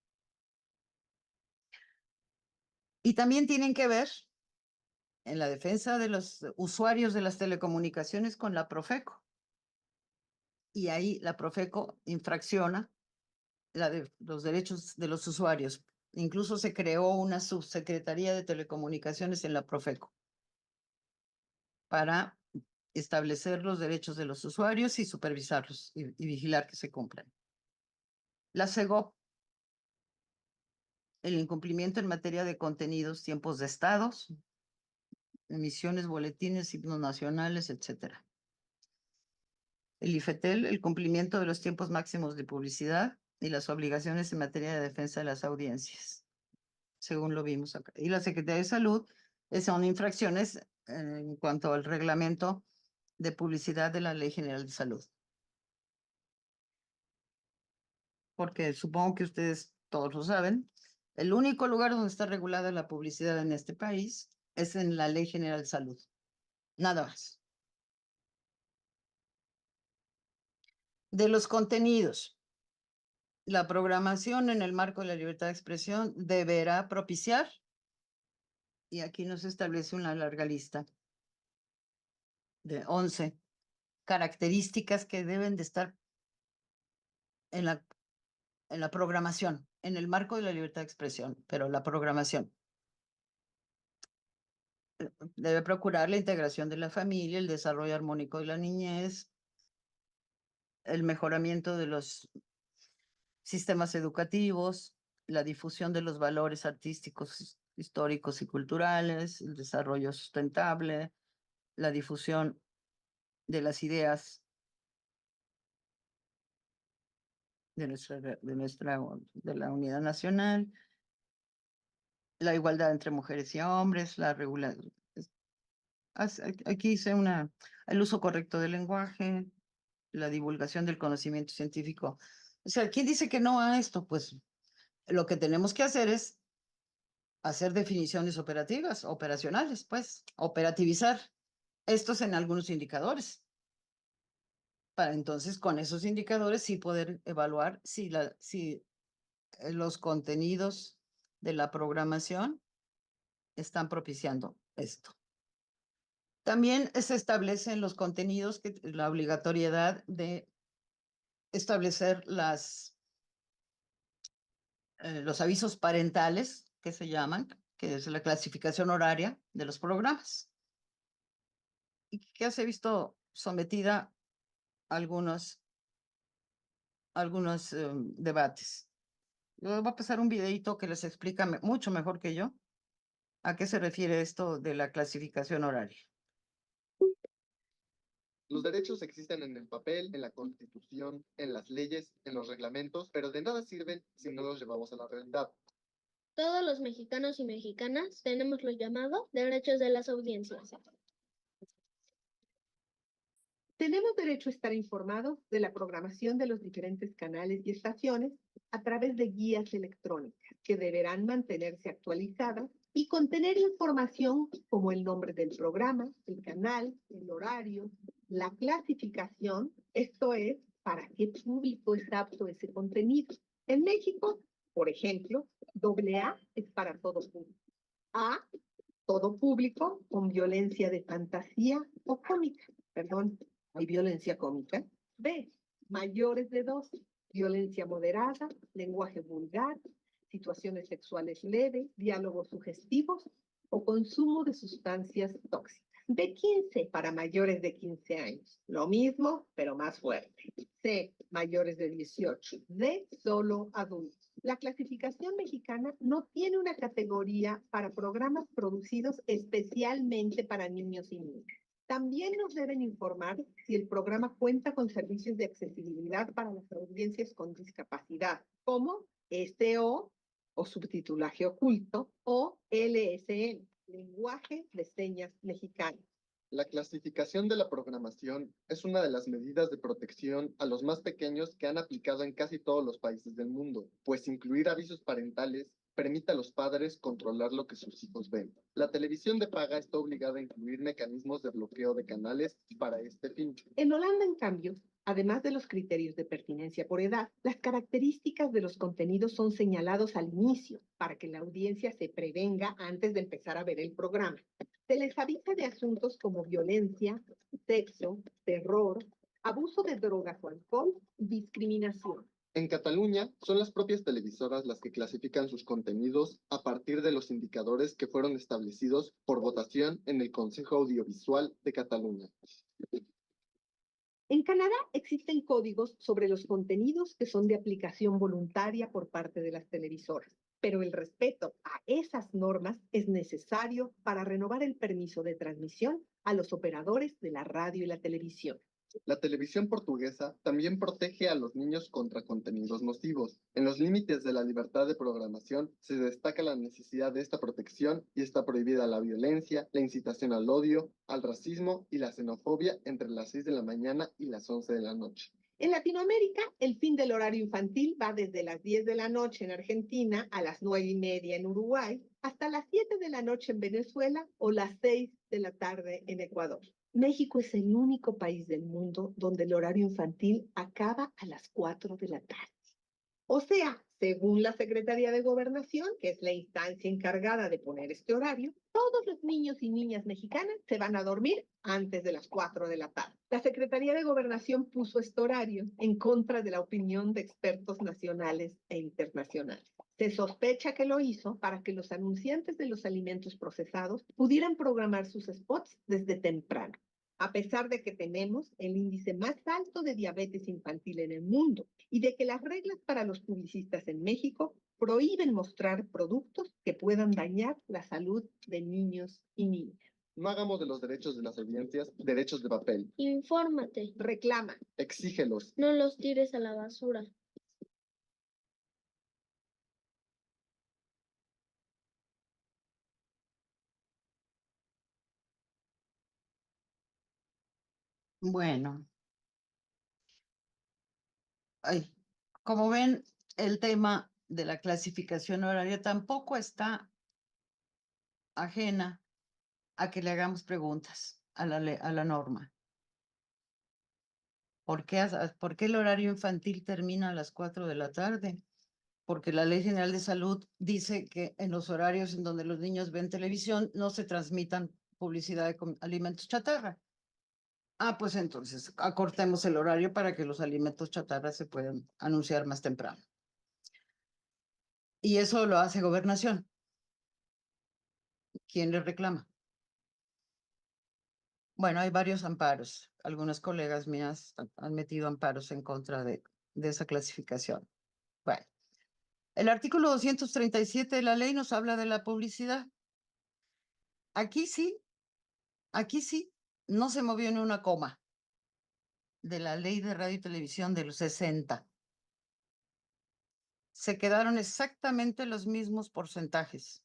Y también tienen que ver en la defensa de los usuarios de las telecomunicaciones con la Profeco. Y ahí la Profeco infracciona los derechos de los usuarios. Incluso se creó una subsecretaría de telecomunicaciones en la Profeco para establecer los derechos de los usuarios y supervisarlos y vigilar que se cumplan. La CEGOP, el incumplimiento en materia de contenidos, tiempos de estados, emisiones, boletines, himnos nacionales, etcétera. El IFETEL, el cumplimiento de los tiempos máximos de publicidad y las obligaciones en materia de defensa de las audiencias, según lo vimos acá. Y la Secretaría de Salud son infracciones en cuanto al reglamento de publicidad de la Ley General de Salud. Porque supongo que ustedes todos lo saben, el único lugar donde está regulada la publicidad en este país es en la Ley General de Salud. Nada más. De los contenidos, la programación en el marco de la libertad de expresión deberá propiciar, y aquí nos establece una larga lista de 11 características que deben de estar en la programación, en el marco de la libertad de expresión, pero la programación. Debe procurar la integración de la familia, el desarrollo armónico de la niñez, el mejoramiento de los sistemas educativos, la difusión de los valores artísticos, históricos y culturales, el desarrollo sustentable, la difusión de las ideas de la unidad nacional, la igualdad entre mujeres y hombres, aquí hice el uso correcto del lenguaje, la divulgación del conocimiento científico. O sea, ¿quién dice que no a esto? Pues lo que tenemos que hacer es hacer definiciones operacionales, pues, operativizar estos en algunos indicadores, para entonces con esos indicadores sí poder evaluar si los contenidos de la programación están propiciando esto. También se establece en los contenidos la obligatoriedad de establecer los avisos parentales, que se llaman, que es la clasificación horaria de los programas, y que se ha visto sometida a algunos debates. Yo voy a pasar un videito que les explica mucho mejor que yo a qué se refiere esto de la clasificación horaria. Los derechos existen en el papel, en la Constitución, en las leyes, en los reglamentos, pero de nada sirven si no los llevamos a la realidad. Todos los mexicanos y mexicanas tenemos los llamados derechos de las audiencias. Tenemos derecho a estar informados de la programación de los diferentes canales y estaciones a través de guías electrónicas que deberán mantenerse actualizadas y contener información como el nombre del programa, el canal, el horario, la clasificación, esto es, para qué público es apto ese contenido. En México, por ejemplo, AA es para todo público. A, todo público con violencia de fantasía o cómica, perdón. Hay violencia cómica. B, mayores de 12, violencia moderada, lenguaje vulgar, situaciones sexuales leves, diálogos sugestivos o consumo de sustancias tóxicas. B15 para mayores de 15 años. Lo mismo, pero más fuerte. C, mayores de 18. D, solo adultos. La clasificación mexicana no tiene una categoría para programas producidos especialmente para niños y niñas. También nos deben informar si el programa cuenta con servicios de accesibilidad para las audiencias con discapacidad, como SO o subtitulaje oculto o LSM, lenguaje de señas mexicano. La clasificación de la programación es una de las medidas de protección a los más pequeños que han aplicado en casi todos los países del mundo, pues incluir avisos parentales permite a los padres controlar lo que sus hijos ven. La televisión de paga está obligada a incluir mecanismos de bloqueo de canales para este fin. En Holanda, en cambio, además de los criterios de pertinencia por edad, las características de los contenidos son señalados al inicio para que la audiencia se prevenga antes de empezar a ver el programa. Se les avisa de asuntos como violencia, sexo, terror, abuso de drogas o alcohol y discriminación. En Cataluña, son las propias televisoras las que clasifican sus contenidos a partir de los indicadores que fueron establecidos por votación en el Consejo Audiovisual de Cataluña. En Canadá existen códigos sobre los contenidos que son de aplicación voluntaria por parte de las televisoras, pero el respeto a esas normas es necesario para renovar el permiso de transmisión a los operadores de la radio y la televisión. La televisión portuguesa también protege a los niños contra contenidos nocivos. En los límites de la libertad de programación se destaca la necesidad de esta protección y está prohibida la violencia, la incitación al odio, al racismo y la xenofobia entre las 6 de la mañana y las 11 de la noche. En Latinoamérica, el fin del horario infantil va desde las 10 de la noche en Argentina a las 9:30 en Uruguay, hasta las 7 de la noche en Venezuela o las 6 de la tarde en Ecuador. México es el único país del mundo donde el horario infantil acaba a las 4 de la tarde. O sea, según la Secretaría de Gobernación, que es la instancia encargada de poner este horario, todos los niños y niñas mexicanas se van a dormir antes de las 4 de la tarde. La Secretaría de Gobernación puso este horario en contra de la opinión de expertos nacionales e internacionales. Se sospecha que lo hizo para que los anunciantes de los alimentos procesados pudieran programar sus spots desde temprano. A pesar de que tenemos el índice más alto de diabetes infantil en el mundo y de que las reglas para los publicistas en México prohíben mostrar productos que puedan dañar la salud de niños y niñas. No hagamos de los derechos de las audiencias derechos de papel. Infórmate. Reclama. Exígelos. No los tires a la basura. Bueno, ay, como ven, el tema de la clasificación horaria tampoco está ajena a que le hagamos preguntas a la norma. ¿Por qué el horario infantil termina a las 4 de la tarde? Porque la Ley General de Salud dice que en los horarios en donde los niños ven televisión no se transmitan publicidad de alimentos chatarra. Ah, pues entonces acortemos el horario para que los alimentos chatarra se puedan anunciar más temprano. Y eso lo hace Gobernación. ¿Quién le reclama? Bueno, hay varios amparos. Algunas colegas mías han metido amparos en contra de esa clasificación. Bueno, el artículo 237 de la ley nos habla de la publicidad. Aquí sí, no se movió ni una coma de la ley de radio y televisión de los 60. Se quedaron exactamente los mismos porcentajes.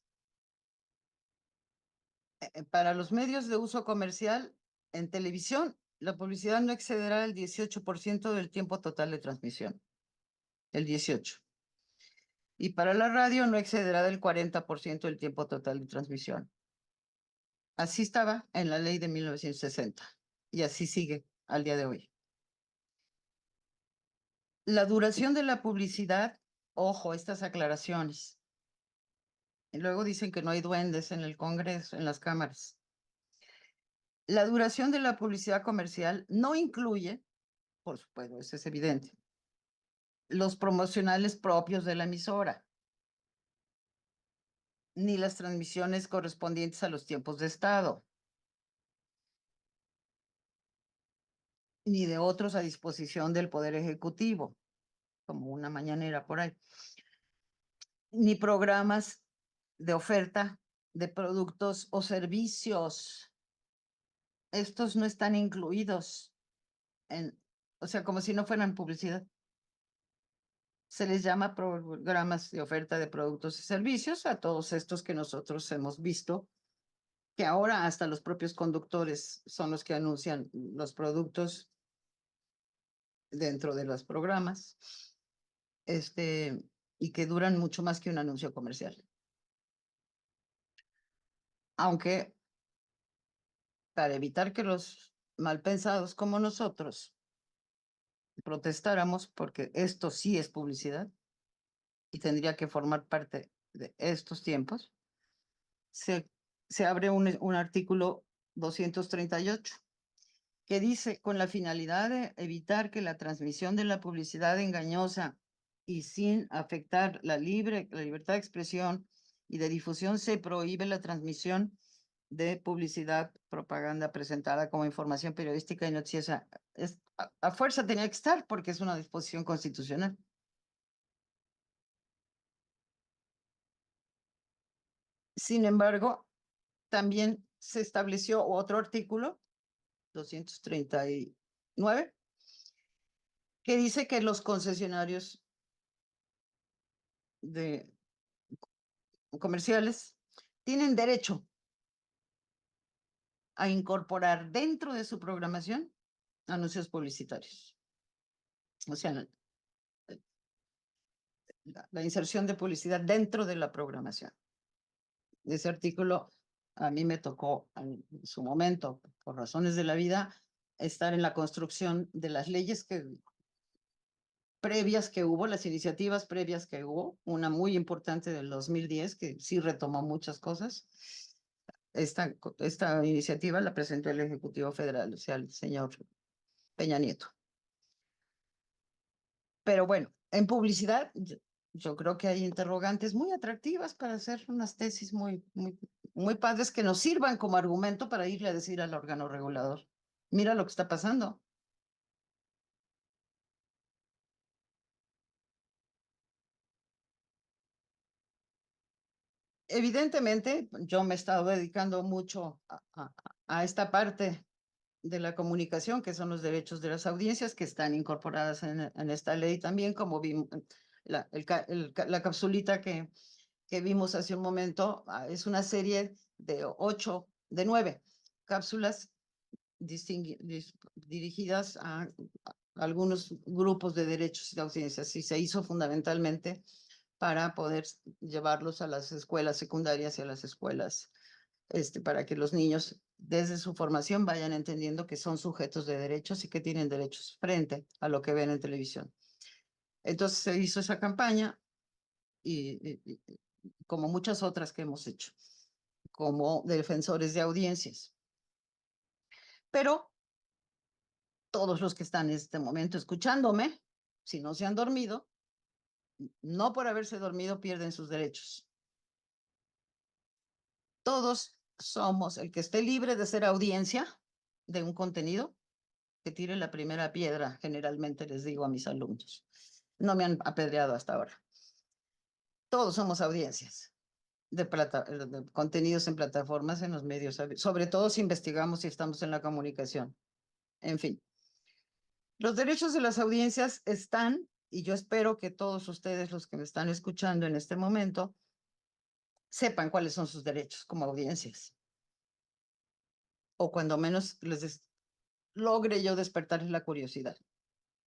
Para los medios de uso comercial en televisión, la publicidad no excederá el 18% del tiempo total de transmisión. El 18%. Y para la radio no excederá del 40% del tiempo total de transmisión. Así estaba en la ley de 1960 y así sigue al día de hoy. La duración de la publicidad, ojo, estas aclaraciones. Y luego dicen que no hay duendes en el Congreso, en las cámaras. La duración de la publicidad comercial no incluye por supuesto, eso es evidente. Los promocionales propios de la emisora, ni las transmisiones correspondientes a los tiempos de estado, ni de otros a disposición del Poder Ejecutivo, como una mañanera por ahí, ni programas de oferta de productos o servicios. Estos no están incluidos o sea, como si no fueran publicidad. Se les llama programas de oferta de productos y servicios a todos estos que nosotros hemos visto, que ahora hasta los propios conductores son los que anuncian los productos dentro de los programas, y que duran mucho más que un anuncio comercial. Aunque para evitar que los malpensados como nosotros protestáramos, porque esto sí es publicidad y tendría que formar parte de estos tiempos, se abre un artículo 238 que dice, con la finalidad de evitar que la transmisión de la publicidad engañosa y sin afectar la libertad de expresión y de difusión, se prohíbe la transmisión de publicidad, propaganda presentada como información periodística y noticiosa. A fuerza tenía que estar porque es una disposición constitucional. Sin embargo, también se estableció otro artículo, 239, que dice que los concesionarios de comerciales tienen derecho a incorporar dentro de su programación anuncios publicitarios. O sea, la inserción de publicidad dentro de la programación. Ese artículo a mí me tocó en su momento, por razones de la vida, estar en la construcción de las leyes previas que hubo, las iniciativas previas que hubo, una muy importante del 2010 que sí retomó muchas cosas. Esta iniciativa la presentó el Ejecutivo Federal, o sea, el señor Peña Nieto. Pero bueno, en publicidad, yo creo que hay interrogantes muy atractivas para hacer unas tesis muy padres que nos sirvan como argumento para irle a decir al órgano regulador, mira lo que está pasando. Evidentemente, yo me he estado dedicando mucho a esta parte de la comunicación, que son los derechos de las audiencias, que están incorporadas en esta ley también, como vimos, la capsulita que vimos hace un momento, es una serie de 9 cápsulas dirigidas a algunos grupos de derechos y de audiencias, y se hizo fundamentalmente para poder llevarlos a las escuelas secundarias y a las escuelas, para que los niños desde su formación vayan entendiendo que son sujetos de derechos y que tienen derechos frente a lo que ven en televisión. Entonces se hizo esa campaña y como muchas otras que hemos hecho, como defensores de audiencias. Pero todos los que están en este momento escuchándome, si no se han dormido, no por haberse dormido pierden sus derechos. Todos somos, el que esté libre de ser audiencia de un contenido, que tire la primera piedra, generalmente les digo a mis alumnos. No me han apedreado hasta ahora. Todos somos audiencias de contenidos en plataformas, en los medios, sobre todo si investigamos y estamos en la comunicación. En fin, los derechos de las audiencias están, y yo espero que todos ustedes, los que me están escuchando en este momento, sepan cuáles son sus derechos como audiencias. O cuando menos logre yo despertarles la curiosidad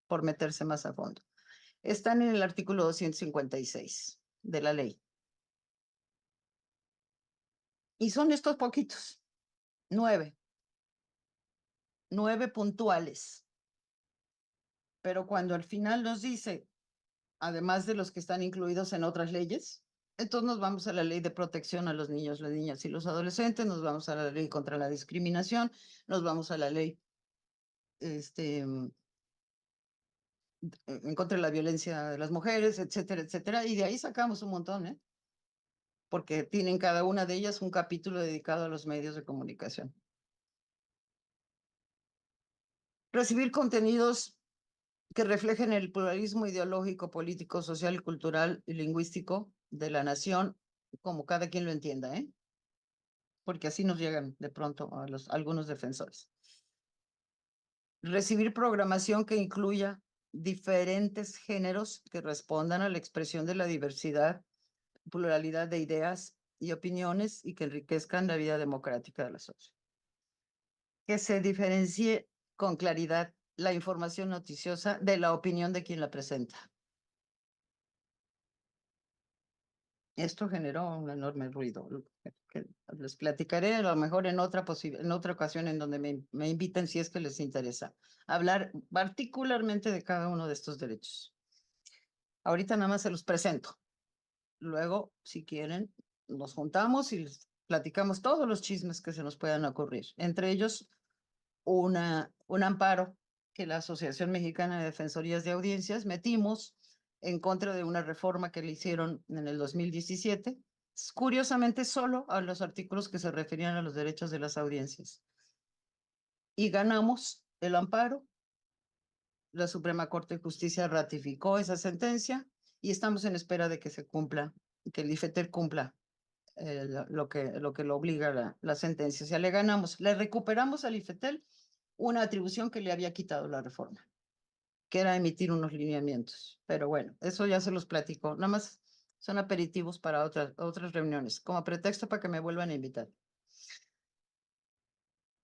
por meterse más a fondo. Están en el artículo 256 de la ley. Y son estos poquitos, 9 puntuales. Pero cuando al final nos dice, además de los que están incluidos en otras leyes, entonces nos vamos a la ley de protección a los niños, las niñas y los adolescentes, nos vamos a la ley contra la discriminación, nos vamos a la ley en contra de la violencia de las mujeres, etcétera, etcétera. Y de ahí sacamos un montón, ¿eh? Porque tienen cada una de ellas un capítulo dedicado a los medios de comunicación. Recibir contenidos que reflejen el pluralismo ideológico, político, social, cultural y lingüístico de la nación, como cada quien lo entienda, ¿eh? Porque así nos llegan de pronto a algunos defensores. Recibir programación que incluya diferentes géneros que respondan a la expresión de la diversidad, pluralidad de ideas y opiniones y que enriquezcan la vida democrática de la sociedad. Que se diferencie con claridad la información noticiosa de la opinión de quien la presenta. Esto generó un enorme ruido, que les platicaré a lo mejor en otra ocasión en donde me inviten si es que les interesa hablar particularmente de cada uno de estos derechos. Ahorita nada más se los presento. Luego, si quieren, nos juntamos y les platicamos todos los chismes que se nos puedan ocurrir. Entre ellos, un amparo que la Asociación Mexicana de Defensorías de Audiencias metimos en contra de una reforma que le hicieron en el 2017, curiosamente solo a los artículos que se referían a los derechos de las audiencias. Y ganamos el amparo. La Suprema Corte de Justicia ratificó esa sentencia y estamos en espera de que se cumpla, que el IFETEL cumpla lo que lo obliga la sentencia. O sea, le ganamos, le recuperamos al IFETEL una atribución que le había quitado la reforma, que era emitir unos lineamientos. Pero bueno, eso ya se los platico. Nada más son aperitivos para otras reuniones, como pretexto para que me vuelvan a invitar.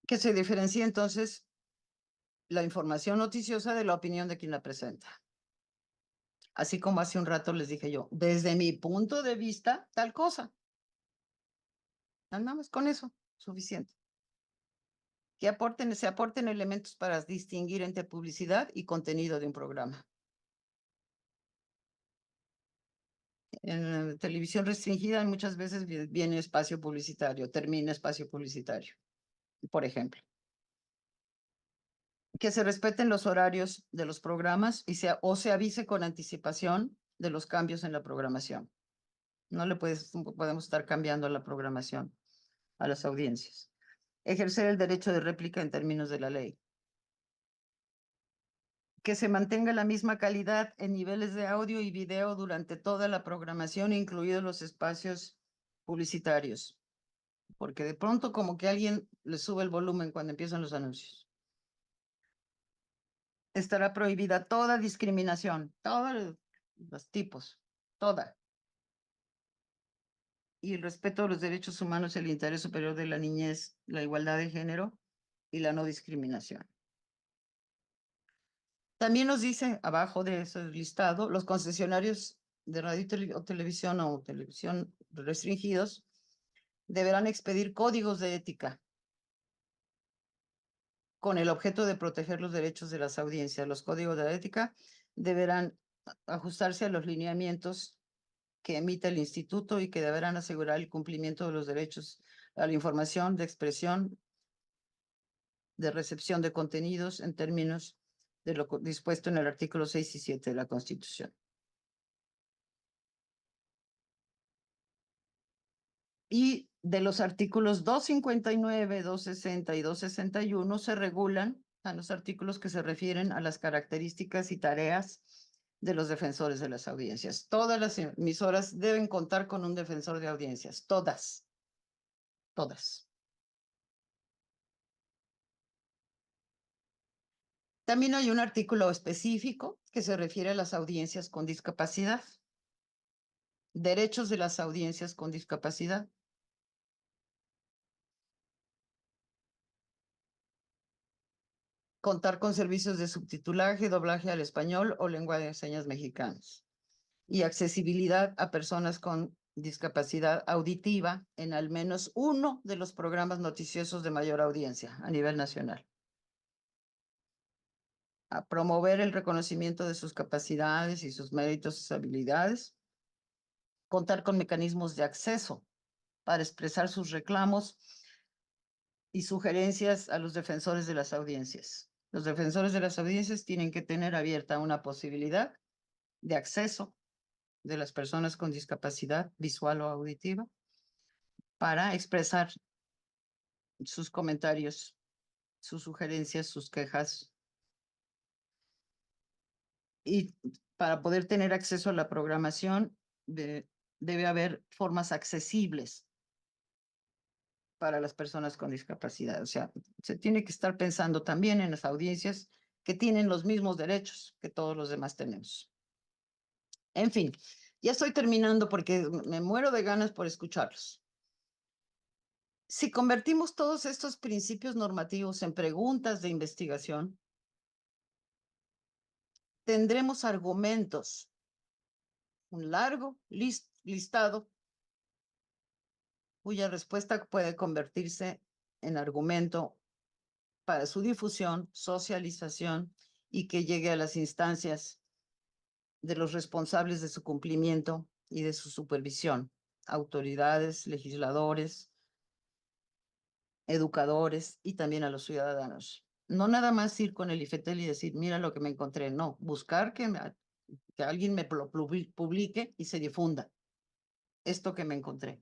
Que se diferencie entonces la información noticiosa de la opinión de quien la presenta. Así como hace un rato les dije yo, desde mi punto de vista, tal cosa. Nada más con eso, suficiente. Que se aporten elementos para distinguir entre publicidad y contenido de un programa. En televisión restringida muchas veces viene espacio publicitario, termina espacio publicitario, por ejemplo. Que se respeten los horarios de los programas o se avise con anticipación de los cambios en la programación. No le podemos estar cambiando la programación a las audiencias. Ejercer el derecho de réplica en términos de la ley. Que se mantenga la misma calidad en niveles de audio y video durante toda la programación, incluidos los espacios publicitarios. Porque de pronto como que alguien le sube el volumen cuando empiezan los anuncios. Estará prohibida toda discriminación, todos los tipos, toda. Y el respeto a los derechos humanos, el interés superior de la niñez, la igualdad de género y la no discriminación. También nos dice abajo de ese listado, los concesionarios de radio o televisión restringidos deberán expedir códigos de ética con el objeto de proteger los derechos de las audiencias. Los códigos de ética deberán ajustarse a los lineamientos que emite el instituto y que deberán asegurar el cumplimiento de los derechos a la información, de expresión, de recepción de contenidos en términos de lo dispuesto en el artículo 6 y 7 de la Constitución. Y de los artículos 259, 260 y 261 se regulan a los artículos que se refieren a las características y tareas de los defensores de las audiencias. Todas las emisoras deben contar con un defensor de audiencias, todas, todas. También hay un artículo específico que se refiere a las audiencias con discapacidad. Derechos de las audiencias con discapacidad. Contar con servicios de subtitulaje, doblaje al español o lengua de señas mexicanas. Y accesibilidad a personas con discapacidad auditiva en al menos uno de los programas noticiosos de mayor audiencia a nivel nacional. A promover el reconocimiento de sus capacidades y sus méritos y sus habilidades. Contar con mecanismos de acceso para expresar sus reclamos y sugerencias a los defensores de las audiencias. Los defensores de las audiencias tienen que tener abierta una posibilidad de acceso de las personas con discapacidad visual o auditiva para expresar sus comentarios, sus sugerencias, sus quejas. Y para poder tener acceso a la programación, debe haber formas accesibles para las personas con discapacidad. O sea, se tiene que estar pensando también en las audiencias que tienen los mismos derechos que todos los demás tenemos. En fin, ya estoy terminando porque me muero de ganas por escucharlos. Si convertimos todos estos principios normativos en preguntas de investigación, tendremos argumentos, un largo listado cuya respuesta puede convertirse en argumento para su difusión, socialización y que llegue a las instancias de los responsables de su cumplimiento y de su supervisión, autoridades, legisladores, educadores y también a los ciudadanos. No nada más ir con el IFETEL y decir, mira lo que me encontré, no, buscar que alguien me lo publique y se difunda esto que me encontré.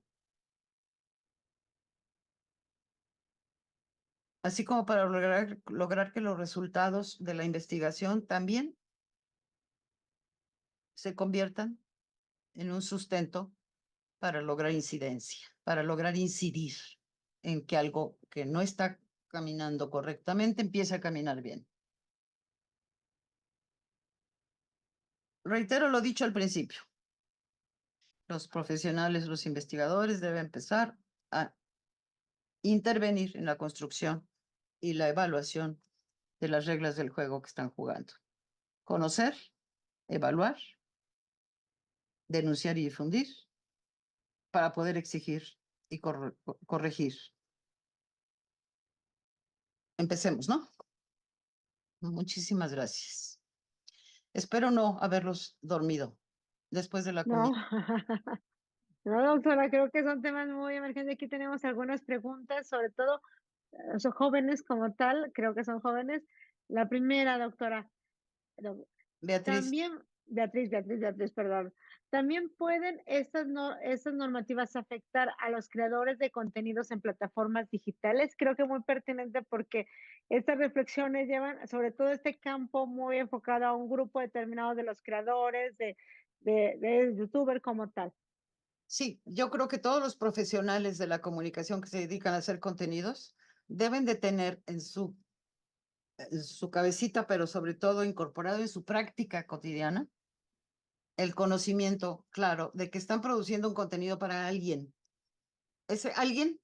Así como para lograr que los resultados de la investigación también se conviertan en un sustento para lograr incidencia, para lograr incidir en que algo que no está caminando correctamente empiece a caminar bien. Reitero lo dicho al principio. Los profesionales, los investigadores deben empezar a intervenir en la construcción y la evaluación de las reglas del juego que están jugando. Conocer, evaluar, denunciar y difundir para poder exigir y corregir. Empecemos, ¿no? Muchísimas gracias. Espero no haberlos dormido después de la No, comida. no, doctora, creo que son temas muy emergentes. Aquí tenemos algunas preguntas, sobre todo, son jóvenes como tal, creo que son jóvenes. La primera, doctora, do- Beatriz, también, Beatriz, perdón. También pueden estas normativas afectar a los creadores de contenidos en plataformas digitales. Creo que muy pertinente porque estas reflexiones llevan, sobre todo este campo, muy enfocado a un grupo determinado de los creadores, de youtuber como tal. sí, yo creo que todos los profesionales de la comunicación que se dedican a hacer contenidos deben de tener en su cabecita, pero sobre todo incorporado en su práctica cotidiana, el conocimiento claro de que están produciendo un contenido para alguien. Ese alguien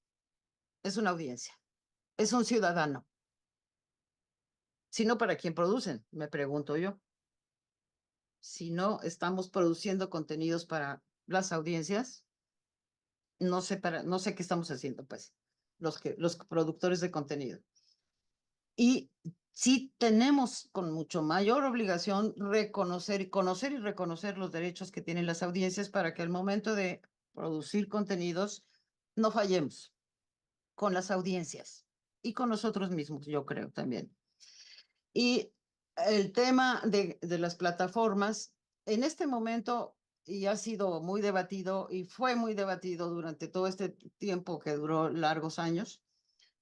es una audiencia, es un ciudadano. Sino para quién producen, me pregunto yo. Si no estamos produciendo contenidos para las audiencias, no sé qué estamos haciendo, pues, los productores de contenido. Y sí tenemos con mucho mayor obligación conocer y reconocer los derechos que tienen las audiencias para que al momento de producir contenidos no fallemos con las audiencias y con nosotros mismos, yo creo también. Y el tema de las plataformas, en este momento, y ha sido muy debatido y fue muy debatido durante todo este tiempo que duró largos años,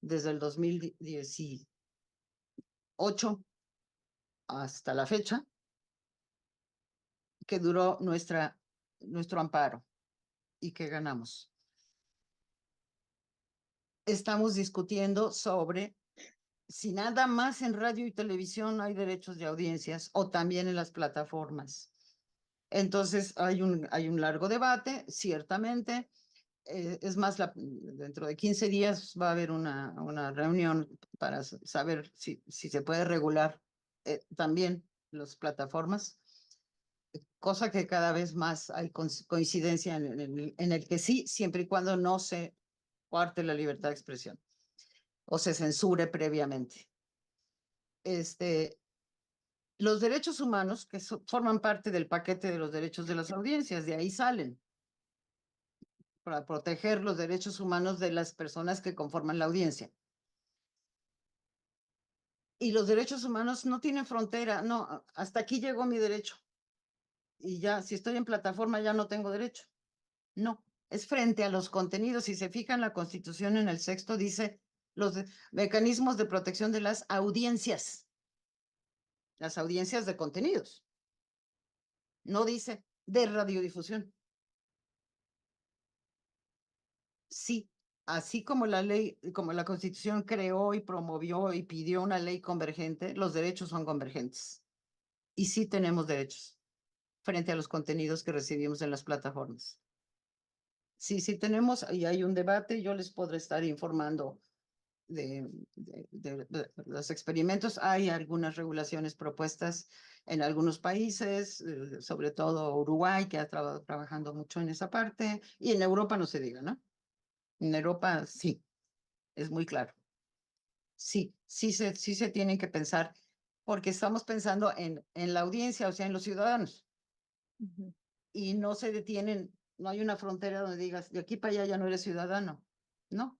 desde el 2018 hasta la fecha, que duró nuestro amparo y que ganamos. Estamos discutiendo sobre si nada más en radio y televisión hay derechos de audiencias o también en las plataformas. Entonces hay un largo debate, ciertamente. Es más, dentro de 15 días va a haber una reunión para saber si se puede regular también las plataformas, cosa que cada vez más hay coincidencia en el que sí, siempre y cuando no se coarte la libertad de expresión o se censure previamente. Los derechos humanos, que forman parte del paquete de los derechos de las audiencias, de ahí salen, para proteger los derechos humanos de las personas que conforman la audiencia. Y los derechos humanos no tienen frontera, no, hasta aquí llegó mi derecho. Y ya, si estoy en plataforma, ya no tengo derecho. No, es frente a los contenidos. Si se fijan, la Constitución en el sexto dice los mecanismos de protección de las audiencias de contenidos. No dice de radiodifusión. Sí, así como la ley, como la Constitución creó y promovió y pidió una ley convergente, los derechos son convergentes. Y sí tenemos derechos frente a los contenidos que recibimos en las plataformas. Sí tenemos, y hay un debate, yo les podré estar informando de los experimentos. Hay algunas regulaciones propuestas en algunos países, sobre todo Uruguay, que ha estado trabajando mucho en esa parte, y en Europa no se diga, ¿no? En Europa sí, es muy claro. Sí se tienen que pensar, porque estamos pensando en la audiencia, o sea, en los ciudadanos, y no se detienen, no hay una frontera donde digas, de aquí para allá ya no eres ciudadano. No,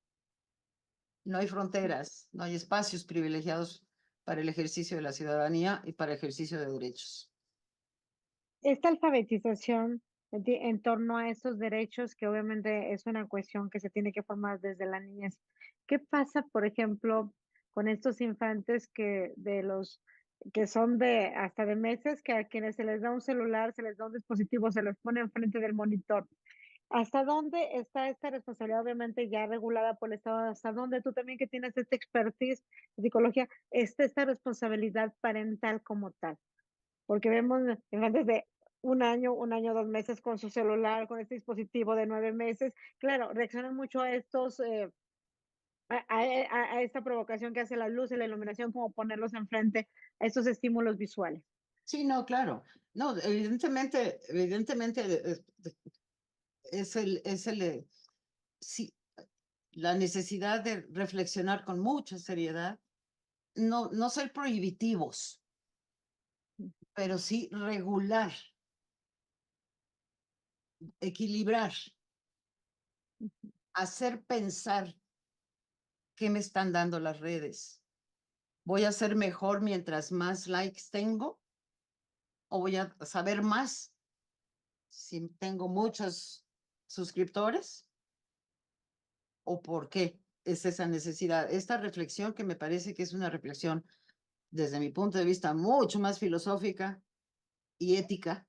no hay fronteras, no hay espacios privilegiados para el ejercicio de la ciudadanía y para el ejercicio de derechos. Esta alfabetización en torno a estos derechos, que obviamente es una cuestión que se tiene que formar desde la niñez. ¿Qué pasa, por ejemplo, con estos infantes que son de hasta de meses, que a quienes se les da un celular, se les da un dispositivo, se les pone enfrente del monitor? ¿Hasta dónde está esta responsabilidad, obviamente ya regulada por el Estado? ¿Hasta dónde tú también, que tienes este expertise de psicología, está esta responsabilidad parental como tal? Porque vemos infantes de 1 año, 2 meses con su celular, con este dispositivo de 9 meses. Claro, reaccionan mucho a estos, a esta provocación que hace la luz y la iluminación, como ponerlos enfrente a estos estímulos visuales. Sí, no, claro. No, evidentemente, sí, la necesidad de reflexionar con mucha seriedad, no ser prohibitivos, pero sí regular, equilibrar, hacer pensar qué me están dando las redes. ¿Voy a ser mejor mientras más likes tengo? ¿O voy a saber más si tengo muchos suscriptores? ¿O por qué es esa necesidad? Esta reflexión, que me parece que es una reflexión desde mi punto de vista mucho más filosófica y ética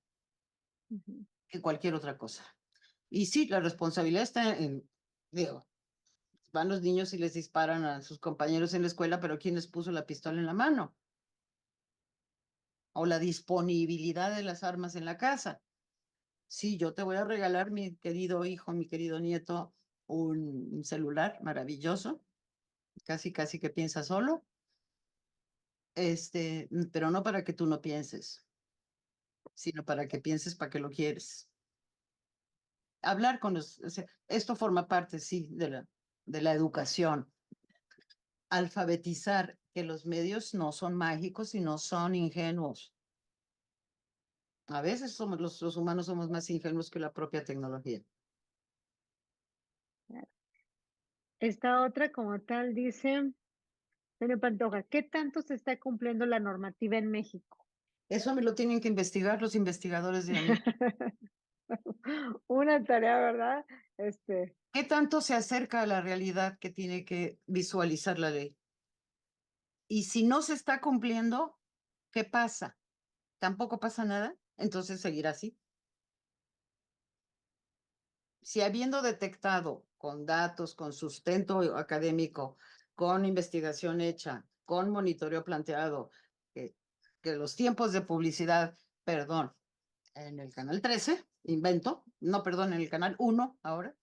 que cualquier otra cosa. Y sí, la responsabilidad está digo, van los niños y les disparan a sus compañeros en la escuela, pero ¿quién les puso la pistola en la mano? O la disponibilidad de las armas en la casa. Sí, yo te voy a regalar, mi querido hijo, mi querido nieto, un celular maravilloso, casi que piensa solo, pero no para que tú no pienses, sino para que pienses para qué lo quieres. Hablar con los, o sea, esto forma parte, sí, de la educación. Alfabetizar que los medios no son mágicos y no son ingenuos. A veces los humanos somos más ingenuos que la propia tecnología. Esta otra como tal dice, Antonio Pantoja, ¿qué tanto se está cumpliendo la normativa en México? Eso me lo tienen que investigar los investigadores de AMIC. Una tarea, ¿verdad? ¿Qué tanto se acerca a la realidad que tiene que visualizar la ley? Y si no se está cumpliendo, ¿qué pasa? ¿Tampoco pasa nada? Entonces seguirá así. Si habiendo detectado con datos, con sustento académico, con investigación hecha, con monitoreo planteado, que los tiempos de publicidad, perdón, en el canal 13, invento, no, perdón, en el canal 1 ahora,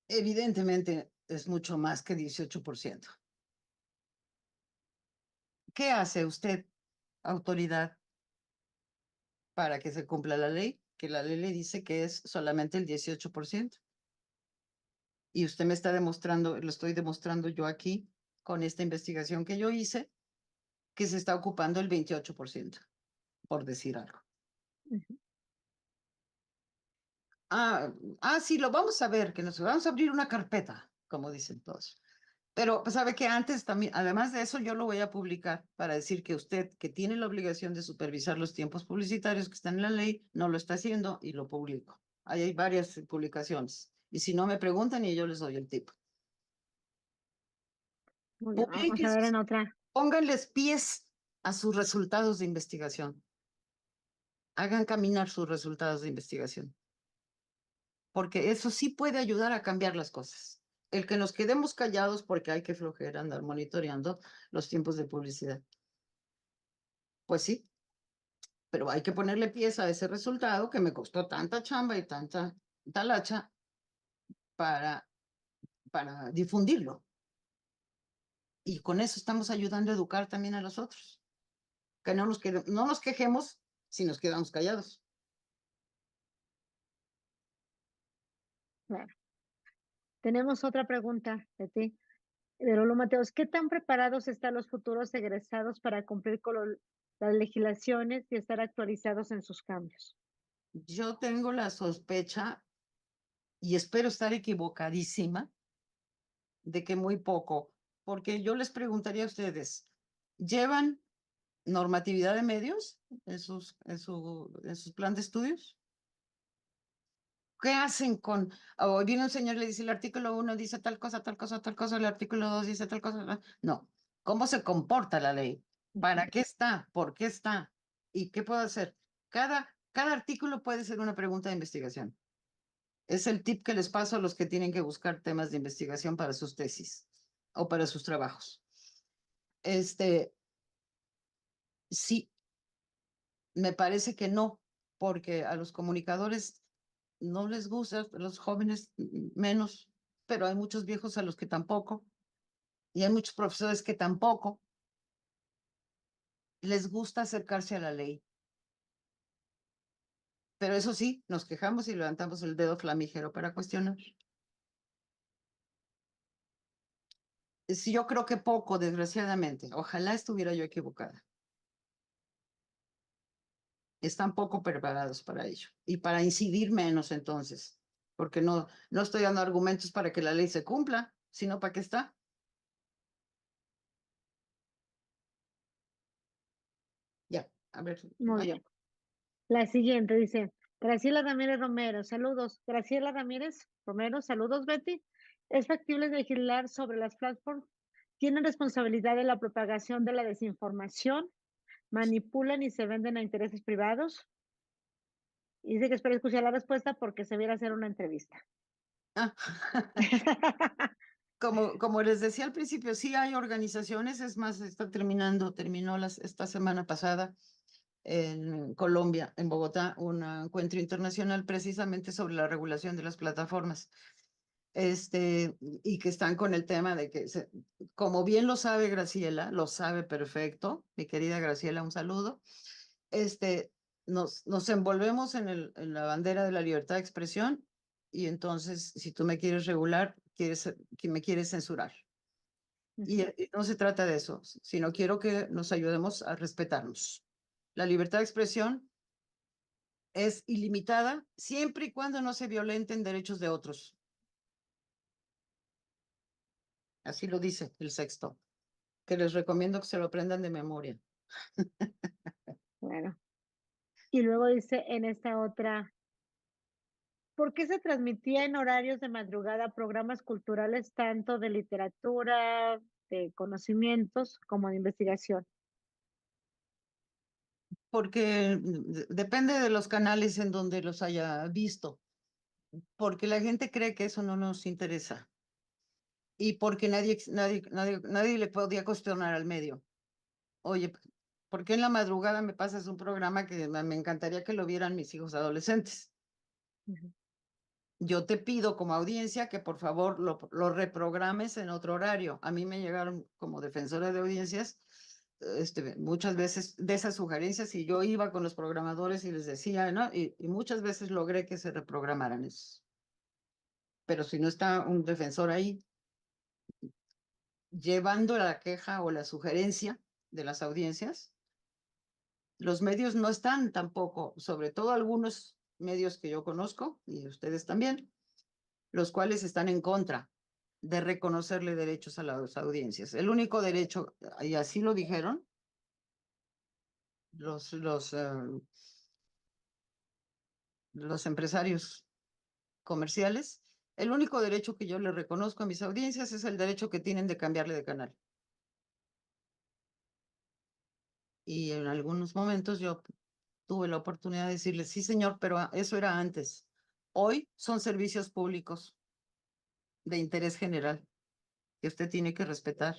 evidentemente es mucho más que 18%. ¿Qué hace usted, autoridad, para que se cumpla la ley? Que la ley le dice que es solamente el 18%. Y usted me está demostrando, lo estoy demostrando yo aquí con esta investigación que yo hice, que se está ocupando el 28%, por decir algo. Sí, lo vamos a ver, que nos vamos a abrir una carpeta, como dicen todos. Pero pues, sabe que antes también, además de eso, yo lo voy a publicar para decir que usted, que tiene la obligación de supervisar los tiempos publicitarios que están en la ley, no lo está haciendo y lo publico. Ahí hay varias publicaciones. Y si no me preguntan y yo les doy el tip. Muy bien, vamos a Publiquen ver sus- en otra. Pónganles pies a sus resultados de investigación. Hagan caminar sus resultados de investigación. Porque eso sí puede ayudar a cambiar las cosas. El que nos quedemos callados porque hay que flojera andar monitoreando los tiempos de publicidad. Pues sí, pero hay que ponerle pies a ese resultado que me costó tanta chamba y tanta talacha para, para difundirlo. Y con eso estamos ayudando a educar también a los otros. Que no nos quejemos si nos quedamos callados. Claro. Tenemos otra pregunta de ti, de Lolo Mateos. ¿Qué tan preparados están los futuros egresados para cumplir con las legislaciones y estar actualizados en sus cambios? Yo tengo la sospecha, y espero estar equivocadísima, de que muy poco, porque yo les preguntaría a ustedes, ¿llevan normatividad de medios en sus plan de estudios? ¿Qué hacen con, o viene un señor y le dice el artículo 1 dice tal cosa, tal cosa, tal cosa, el artículo 2 dice tal cosa? No, ¿cómo se comporta la ley? ¿Para qué está? ¿Por qué está? ¿Y qué puedo hacer? Cada artículo puede ser una pregunta de investigación. Es el tip que les paso a los que tienen que buscar temas de investigación para sus tesis o para sus trabajos. Sí, me parece que no, porque a los comunicadores no les gusta, a los jóvenes menos, pero hay muchos viejos a los que tampoco, y hay muchos profesores que tampoco les gusta acercarse a la ley. Pero eso sí, nos quejamos y levantamos el dedo flamígero para cuestionar. Sí, yo creo que poco, desgraciadamente. Ojalá estuviera yo equivocada. Están poco preparados para ello y para incidir menos entonces, porque no estoy dando argumentos para que la ley se cumpla, sino para qué está. Ya, a ver. Muy bien. La siguiente dice, Graciela Ramírez Romero, saludos. Graciela Ramírez Romero, saludos, Betty. ¿Es factible legislar sobre las platforms? ¿Tienen responsabilidad de la propagación de la desinformación? ¿Manipulan y se venden a intereses privados? Y dice que espera escuchar la respuesta porque se viera hacer una entrevista. Ah, como les decía al principio, sí hay organizaciones, es más, terminó esta semana pasada en Colombia, en Bogotá, un encuentro internacional precisamente sobre la regulación de las plataformas. Y que están con el tema de que, como bien lo sabe Graciela, lo sabe perfecto, mi querida Graciela, un saludo, nos envolvemos en la bandera de la libertad de expresión y entonces, si tú me quieres regular, que me quieres censurar. Y no se trata de eso, sino quiero que nos ayudemos a respetarnos. La libertad de expresión es ilimitada siempre y cuando no se violenten derechos de otros. Así lo dice el sexto, que les recomiendo que se lo aprendan de memoria. Bueno. Y luego dice en esta otra, ¿por qué se transmitía en horarios de madrugada programas culturales tanto de literatura, de conocimientos, como de investigación? Porque depende de los canales en donde los haya visto, porque la gente cree que eso no nos interesa y porque nadie le podía cuestionar al medio. Oye, ¿por qué en la madrugada me pasas un programa que me encantaría que lo vieran mis hijos adolescentes? Yo te pido como audiencia que por favor lo reprogrames en otro horario. A mí me llegaron como defensora de audiencias muchas veces de esas sugerencias y yo iba con los programadores y les decía, ¿no? Y muchas veces logré que se reprogramaran eso. Pero si no está un defensor ahí llevando la queja o la sugerencia de las audiencias, los medios no están tampoco, sobre todo algunos medios que yo conozco y ustedes también, los cuales están en contra de reconocerle derechos a las audiencias. El único derecho, y así lo dijeron los empresarios comerciales, el único derecho que yo le reconozco a mis audiencias es el derecho que tienen de cambiarle de canal. Y en algunos momentos yo tuve la oportunidad de decirles, sí, señor, pero eso era antes. Hoy son servicios públicos de interés general que usted tiene que respetar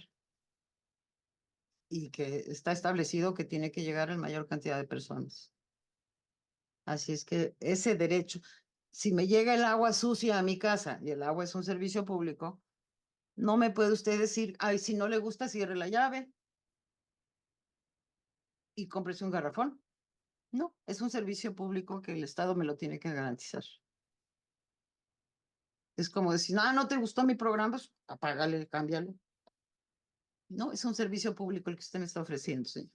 y que está establecido que tiene que llegar a la mayor cantidad de personas. Así es que ese derecho, si me llega el agua sucia a mi casa y el agua es un servicio público, no me puede usted decir, ay, si no le gusta, cierre la llave y cómprese un garrafón. No, es un servicio público que el Estado me lo tiene que garantizar. Es como decir, no te gustó mi programa, pues apágale, cámbialo. No, es un servicio público el que usted me está ofreciendo, señor.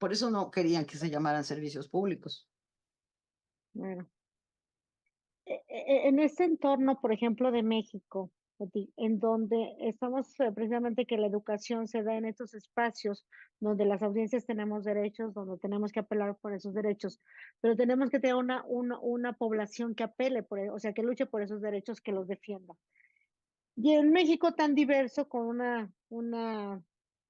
Por eso no querían que se llamaran servicios públicos. Bueno, en este entorno, por ejemplo, de México, en donde estamos precisamente que la educación se da en estos espacios donde las audiencias tenemos derechos, donde tenemos que apelar por esos derechos, pero tenemos que tener una población que apele por, o sea, que luche por esos derechos, que los defienda. Y en México tan diverso, con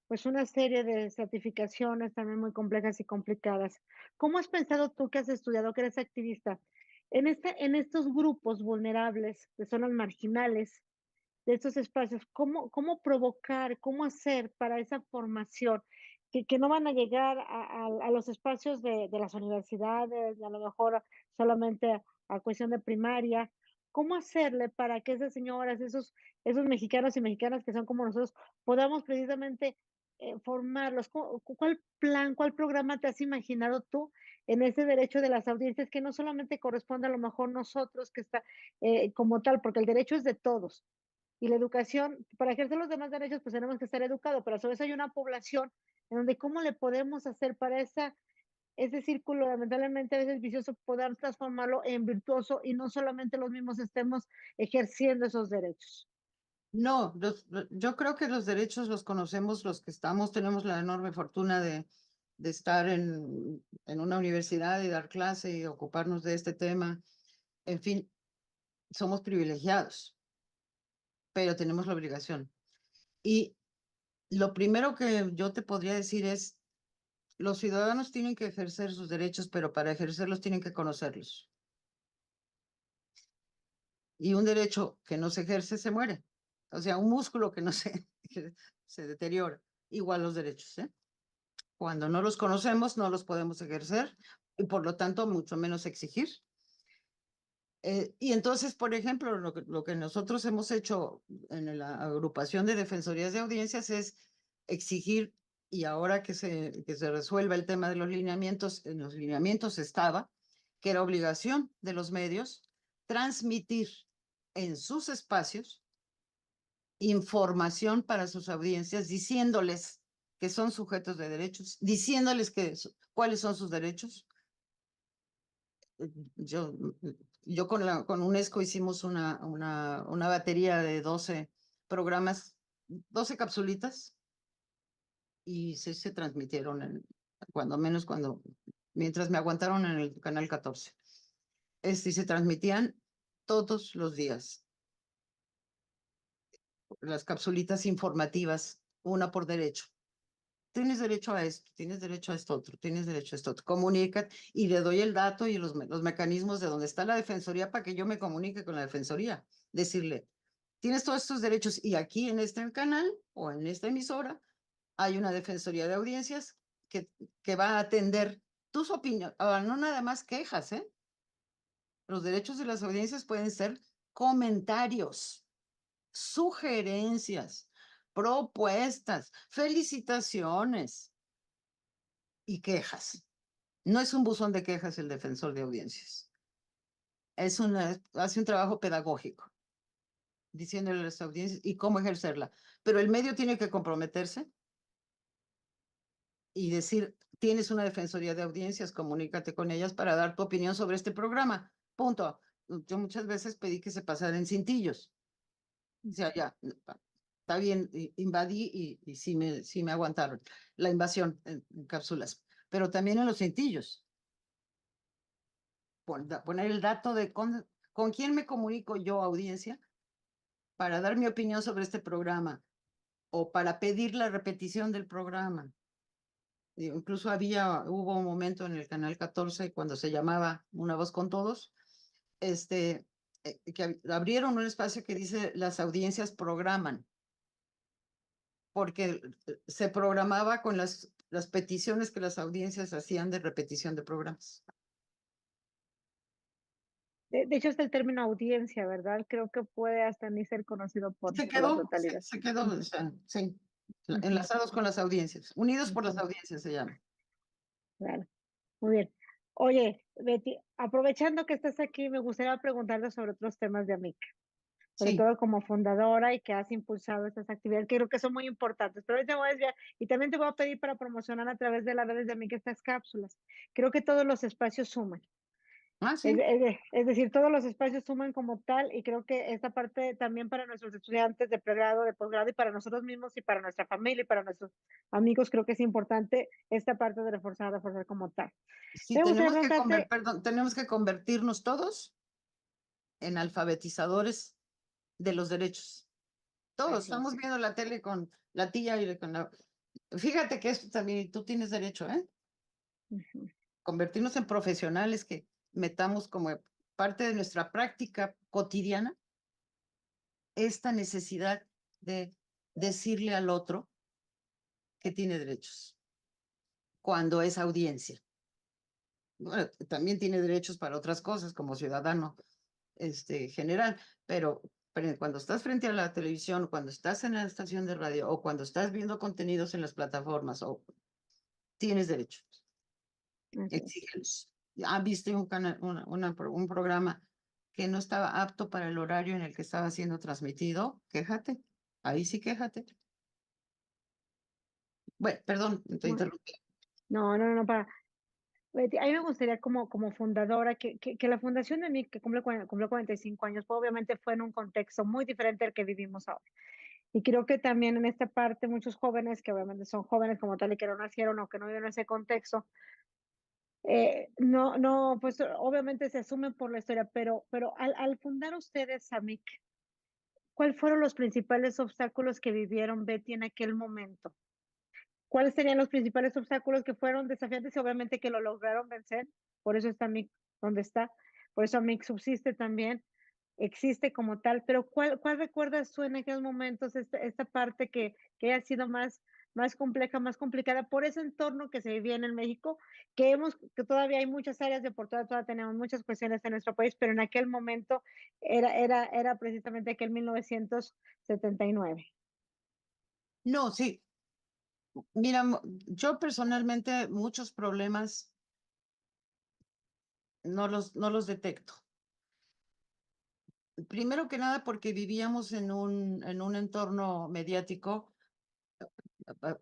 pues una serie de certificaciones también muy complejas y complicadas. ¿Cómo has pensado tú, que has estudiado, que eres activista, en estos grupos vulnerables, de zonas marginales, de estos espacios, cómo provocar, cómo hacer para esa formación, que no van a llegar a los espacios de las universidades, a lo mejor solamente a cuestión de primaria? ¿Cómo hacerle para que esas señoras, esos mexicanos y mexicanas que son como nosotros, podamos precisamente formarlos? ¿Cuál plan, cuál programa te has imaginado tú en ese derecho de las audiencias, que no solamente corresponde a lo mejor nosotros, que está como tal, porque el derecho es de todos? Y la educación, para ejercer los demás derechos, pues tenemos que estar educados, pero a su vez hay una población en donde cómo le podemos hacer para ese círculo, lamentablemente a veces vicioso, poder transformarlo en virtuoso y no solamente los mismos estemos ejerciendo esos derechos. No, yo creo que los derechos los conocemos los que tenemos la enorme fortuna de estar en una universidad y dar clase y ocuparnos de este tema. En fin, somos privilegiados, pero tenemos la obligación. Y lo primero que yo te podría decir es, los ciudadanos tienen que ejercer sus derechos, pero para ejercerlos tienen que conocerlos. Y un derecho que no se ejerce se muere. O sea, un músculo que no se deteriora. Igual los derechos, ¿eh? Cuando no los conocemos, no los podemos ejercer y por lo tanto mucho menos exigir. Y entonces, por ejemplo, lo que nosotros hemos hecho en la agrupación de defensorías de audiencias es exigir, y ahora que se resuelva el tema de los lineamientos, en los lineamientos estaba que era obligación de los medios transmitir en sus espacios información para sus audiencias, diciéndoles que son sujetos de derechos, diciéndoles cuáles son sus derechos. Yo con UNESCO hicimos una batería de 12 programas, 12 capsulitas, y se transmitieron mientras me aguantaron en el canal 14. Y se transmitían todos los días las capsulitas informativas, una por derecho. Tienes derecho a esto, tienes derecho a esto otro, tienes derecho a esto otro. Comunica y le doy el dato y los mecanismos de donde está la defensoría para que yo me comunique con la defensoría. Decirle, tienes todos estos derechos y aquí en este canal o en esta emisora hay una defensoría de audiencias que va a atender tus opiniones. Ahora, no nada más quejas, ¿eh? Los derechos de las audiencias pueden ser comentarios, sugerencias, propuestas, felicitaciones y quejas. No es un buzón de quejas el defensor de audiencias. Hace un trabajo pedagógico, diciéndole a las audiencias y cómo ejercerla. Pero el medio tiene que comprometerse y decir, tienes una defensoría de audiencias, comunícate con ellas para dar tu opinión sobre este programa. Punto. Yo muchas veces pedí que se pasaran cintillos. O sea, ya, está bien, invadí y sí me aguantaron la invasión en cápsulas, pero también en los cintillos. Poner el dato de con quién me comunico yo, audiencia, para dar mi opinión sobre este programa o para pedir la repetición del programa. Incluso hubo un momento en el canal 14 cuando se llamaba Una Voz con Todos, que abrieron un espacio que dice las audiencias programan, porque se programaba con las peticiones que las audiencias hacían de repetición de programas. De hecho, está el término audiencia, ¿verdad? Creo que puede hasta ni ser conocido por la totalidad. Se quedó, o sea, sí, Ujú. enlazados con las audiencias, unidos por las Ujú. audiencias se llama. Claro, muy bien. Oye, Betty, aprovechando que estás aquí, me gustaría preguntarte sobre otros temas de AMIC, sobre Sí, todo como fundadora y que has impulsado estas actividades, que creo que son muy importantes. Pero ahorita me voy a desviar y también te voy a pedir para promocionar a través de las redes de AMIC estas cápsulas. Creo que todos los espacios suman. sí. Es decir, todos los espacios suman como tal y creo que esta parte también para nuestros estudiantes de pregrado, de posgrado y para nosotros mismos y para nuestra familia y para nuestros amigos, creo que es importante esta parte de reforzar como tal. Sí, Me gustaría preguntarte, tenemos que convertirnos todos en alfabetizadores de los derechos. Todos así estamos es. viendo la tele con la tía y con la... Fíjate que esto también tú tienes derecho, ¿eh? Ujú. Convertirnos en profesionales que metamos como parte de nuestra práctica cotidiana esta necesidad de decirle al otro que tiene derechos cuando es audiencia. Bueno, también tiene derechos para otras cosas como ciudadano general, pero cuando estás frente a la televisión, cuando estás en la estación de radio o cuando estás viendo contenidos en las plataformas, tienes derechos, Así es. exígelos. Viste un programa que no estaba apto para el horario en el que estaba siendo transmitido, quéjate, ahí sí quéjate. Bueno, perdón, te Bueno, interrumpí. no, Betty, a mí me gustaría como fundadora que la fundación de mí, que cumple 45 años, pues obviamente fue en un contexto muy diferente al que vivimos ahora. Y creo que también en esta parte muchos jóvenes, que obviamente son jóvenes como tal y que no nacieron o que no viven en ese contexto, no, pues obviamente se asumen por la historia, pero al fundar ustedes AMIC, ¿cuáles fueron los principales obstáculos que vivieron Betty en aquel momento? ¿Cuáles serían los principales obstáculos que fueron desafiantes y obviamente que lo lograron vencer? Por eso está AMIC donde está, por eso AMIC subsiste también, existe como tal, pero ¿cuál recuerdas tú en aquellos momentos esta parte que haya sido más compleja, más complicada por ese entorno que se vivía en el México, que todavía hay muchas áreas de oportunidad, todavía tenemos muchas cuestiones en nuestro país, pero en aquel momento era precisamente aquel 1979. No, sí, mira, yo personalmente muchos problemas no los detecto. Primero que nada porque vivíamos en un entorno mediático, ah,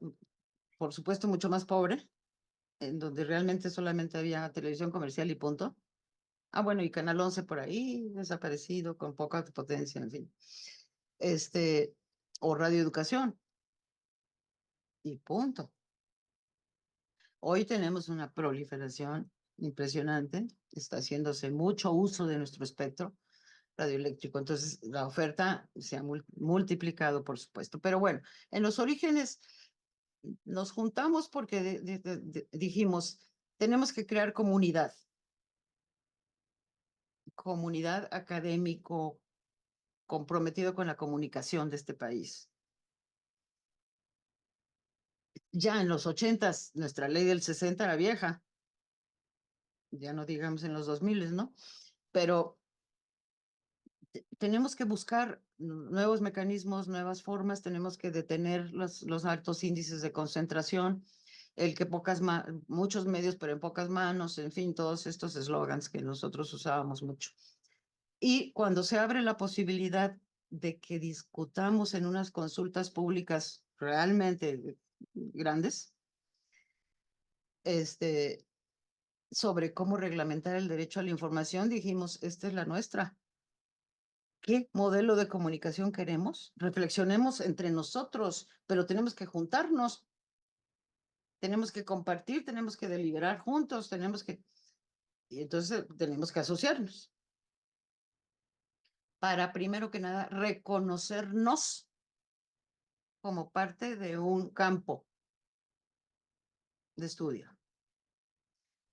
por supuesto, mucho más pobre, en donde realmente solamente había televisión comercial y punto. Bueno, y Canal 11 por ahí, desaparecido, con poca potencia, en fin. O Radio Educación, y punto. Hoy tenemos una proliferación impresionante, está haciéndose mucho uso de nuestro espectro radioeléctrico, entonces la oferta se ha multiplicado, por supuesto. Pero bueno, en los orígenes nos juntamos porque dijimos, tenemos que crear comunidad académico comprometido con la comunicación de este país. Ya en los 80s, nuestra ley del 60 era vieja, ya no digamos en los 2000, ¿no? Pero tenemos que buscar nuevos mecanismos, nuevas formas, tenemos que detener los altos índices de concentración, el que muchos medios, pero en pocas manos, en fin, todos estos eslogans que nosotros usábamos mucho. Y cuando se abre la posibilidad de que discutamos en unas consultas públicas realmente grandes, sobre cómo reglamentar el derecho a la información, dijimos, esta es la nuestra. ¿Qué modelo de comunicación queremos? Reflexionemos entre nosotros, pero tenemos que juntarnos, tenemos que compartir, tenemos que deliberar juntos, y entonces tenemos que asociarnos para, primero que nada, reconocernos como parte de un campo de estudio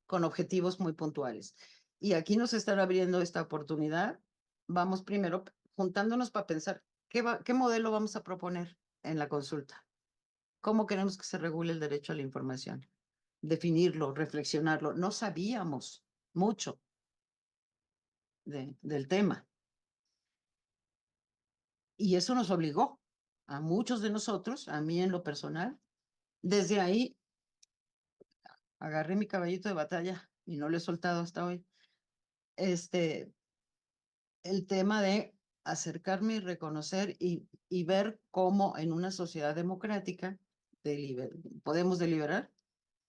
con objetivos muy puntuales. Y aquí nos están abriendo esta oportunidad. Vamos primero juntándonos para pensar qué modelo vamos a proponer en la consulta. ¿Cómo queremos que se regule el derecho a la información? Definirlo, reflexionarlo. No sabíamos mucho del tema. Y eso nos obligó a muchos de nosotros, a mí en lo personal. Desde ahí agarré mi caballito de batalla y no lo he soltado hasta hoy. El tema de acercarme y reconocer y ver cómo en una sociedad democrática podemos deliberar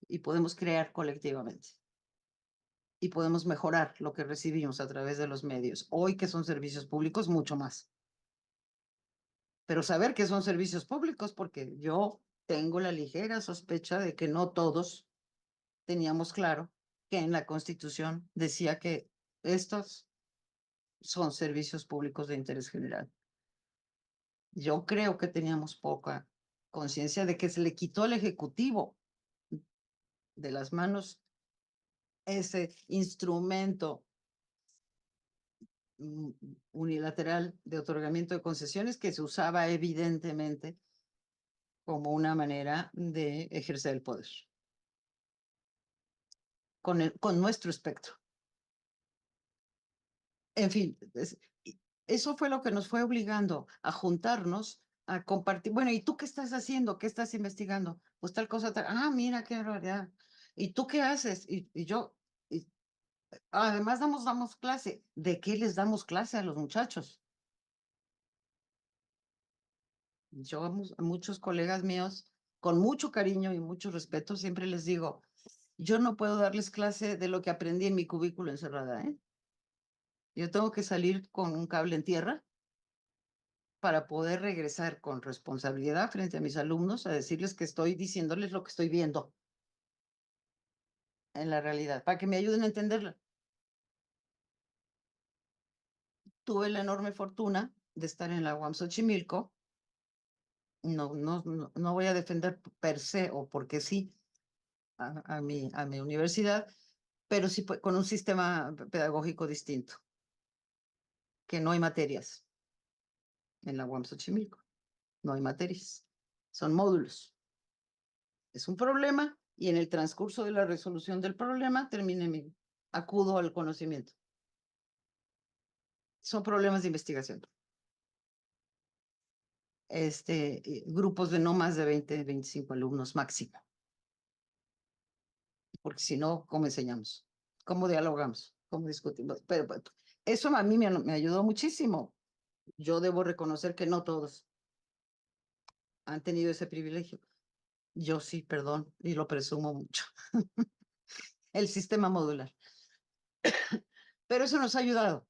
y podemos crear colectivamente. Y podemos mejorar lo que recibimos a través de los medios. Hoy que son servicios públicos, mucho más. Pero saber que son servicios públicos, porque yo tengo la ligera sospecha de que no todos teníamos claro que en la Constitución decía que estos son servicios públicos de interés general. Yo creo que teníamos poca conciencia de que se le quitó al Ejecutivo de las manos ese instrumento unilateral de otorgamiento de concesiones que se usaba evidentemente como una manera de ejercer el poder con nuestro espectro. En fin, eso fue lo que nos fue obligando a juntarnos, a compartir. Bueno, ¿y tú qué estás haciendo? ¿Qué estás investigando? Pues tal cosa, tal. Ah, mira qué barbaridad. ¿Y tú qué haces? Y yo, además damos clase. ¿De qué les damos clase a los muchachos? Yo a muchos colegas míos, con mucho cariño y mucho respeto, siempre les digo, yo no puedo darles clase de lo que aprendí en mi cubículo encerrada, ¿eh? Yo tengo que salir con un cable en tierra para poder regresar con responsabilidad frente a mis alumnos a decirles que estoy diciéndoles lo que estoy viendo en la realidad, para que me ayuden a entenderla. Tuve la enorme fortuna de estar en la UAM Xochimilco. No voy a defender per se o porque sí a mi universidad, pero sí con un sistema pedagógico distinto, que no hay materias en la UAM Xochimilco. No hay materias, son módulos. Es un problema y en el transcurso de la resolución del problema acudo al conocimiento. Son problemas de investigación. Grupos de no más de 20, 25 alumnos máximo. Porque si no, ¿cómo enseñamos? ¿Cómo dialogamos? ¿Cómo discutimos? Pero eso a mí me ayudó muchísimo. Yo debo reconocer que no todos han tenido ese privilegio. Yo sí, perdón, y lo presumo mucho. El sistema modular. Pero eso nos ha ayudado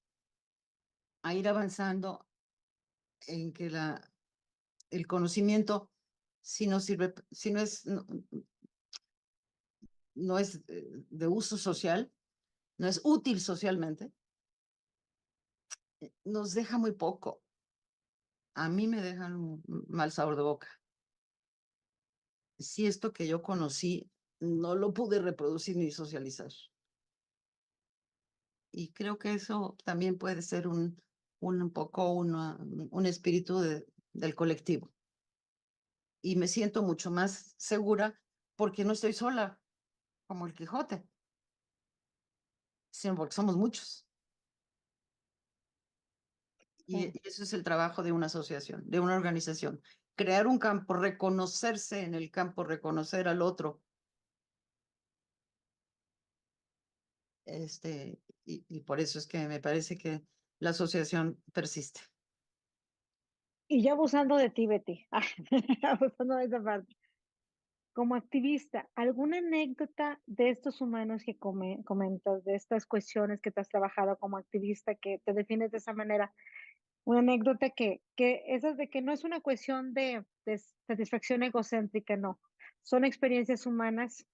a ir avanzando en que el conocimiento, si no sirve, si no es, no es de uso social, no es útil socialmente, nos deja muy poco. A mí me dejan un mal sabor de boca. Si esto que yo conocí no lo pude reproducir ni socializar. Y creo que eso también puede ser un poco un espíritu del colectivo. Y me siento mucho más segura porque no estoy sola, como el Quijote, sino porque somos muchos. Y eso es el trabajo de una asociación, de una organización. Crear un campo, reconocerse en el campo, reconocer al otro. Y por eso es que me parece que la asociación persiste. Y ya abusando de ti, Betty, abusando de esa parte. Como activista, ¿alguna anécdota de estos humanos que comentas, de estas cuestiones que te has trabajado como activista, que te defines de esa manera, una anécdota que esas de que no es una cuestión de satisfacción egocéntrica, no. Son experiencias humanas,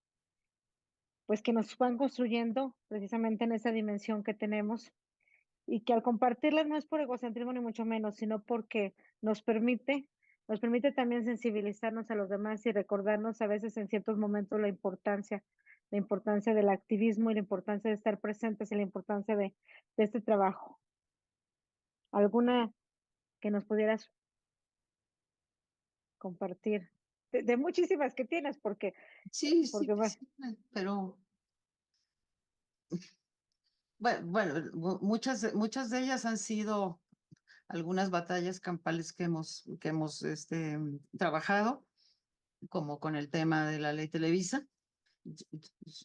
pues que nos van construyendo precisamente en esa dimensión que tenemos y que al compartirlas no es por egocentrismo ni mucho menos, sino porque nos permite también sensibilizarnos a los demás y recordarnos a veces en ciertos momentos la importancia del activismo y la importancia de estar presentes y la importancia de este trabajo. ¿Alguna que nos pudieras compartir? De muchísimas que tienes, Sí, sí, porque bueno, sí, pero bueno, muchas de ellas han sido algunas batallas campales que hemos trabajado, como con el tema de la ley Televisa.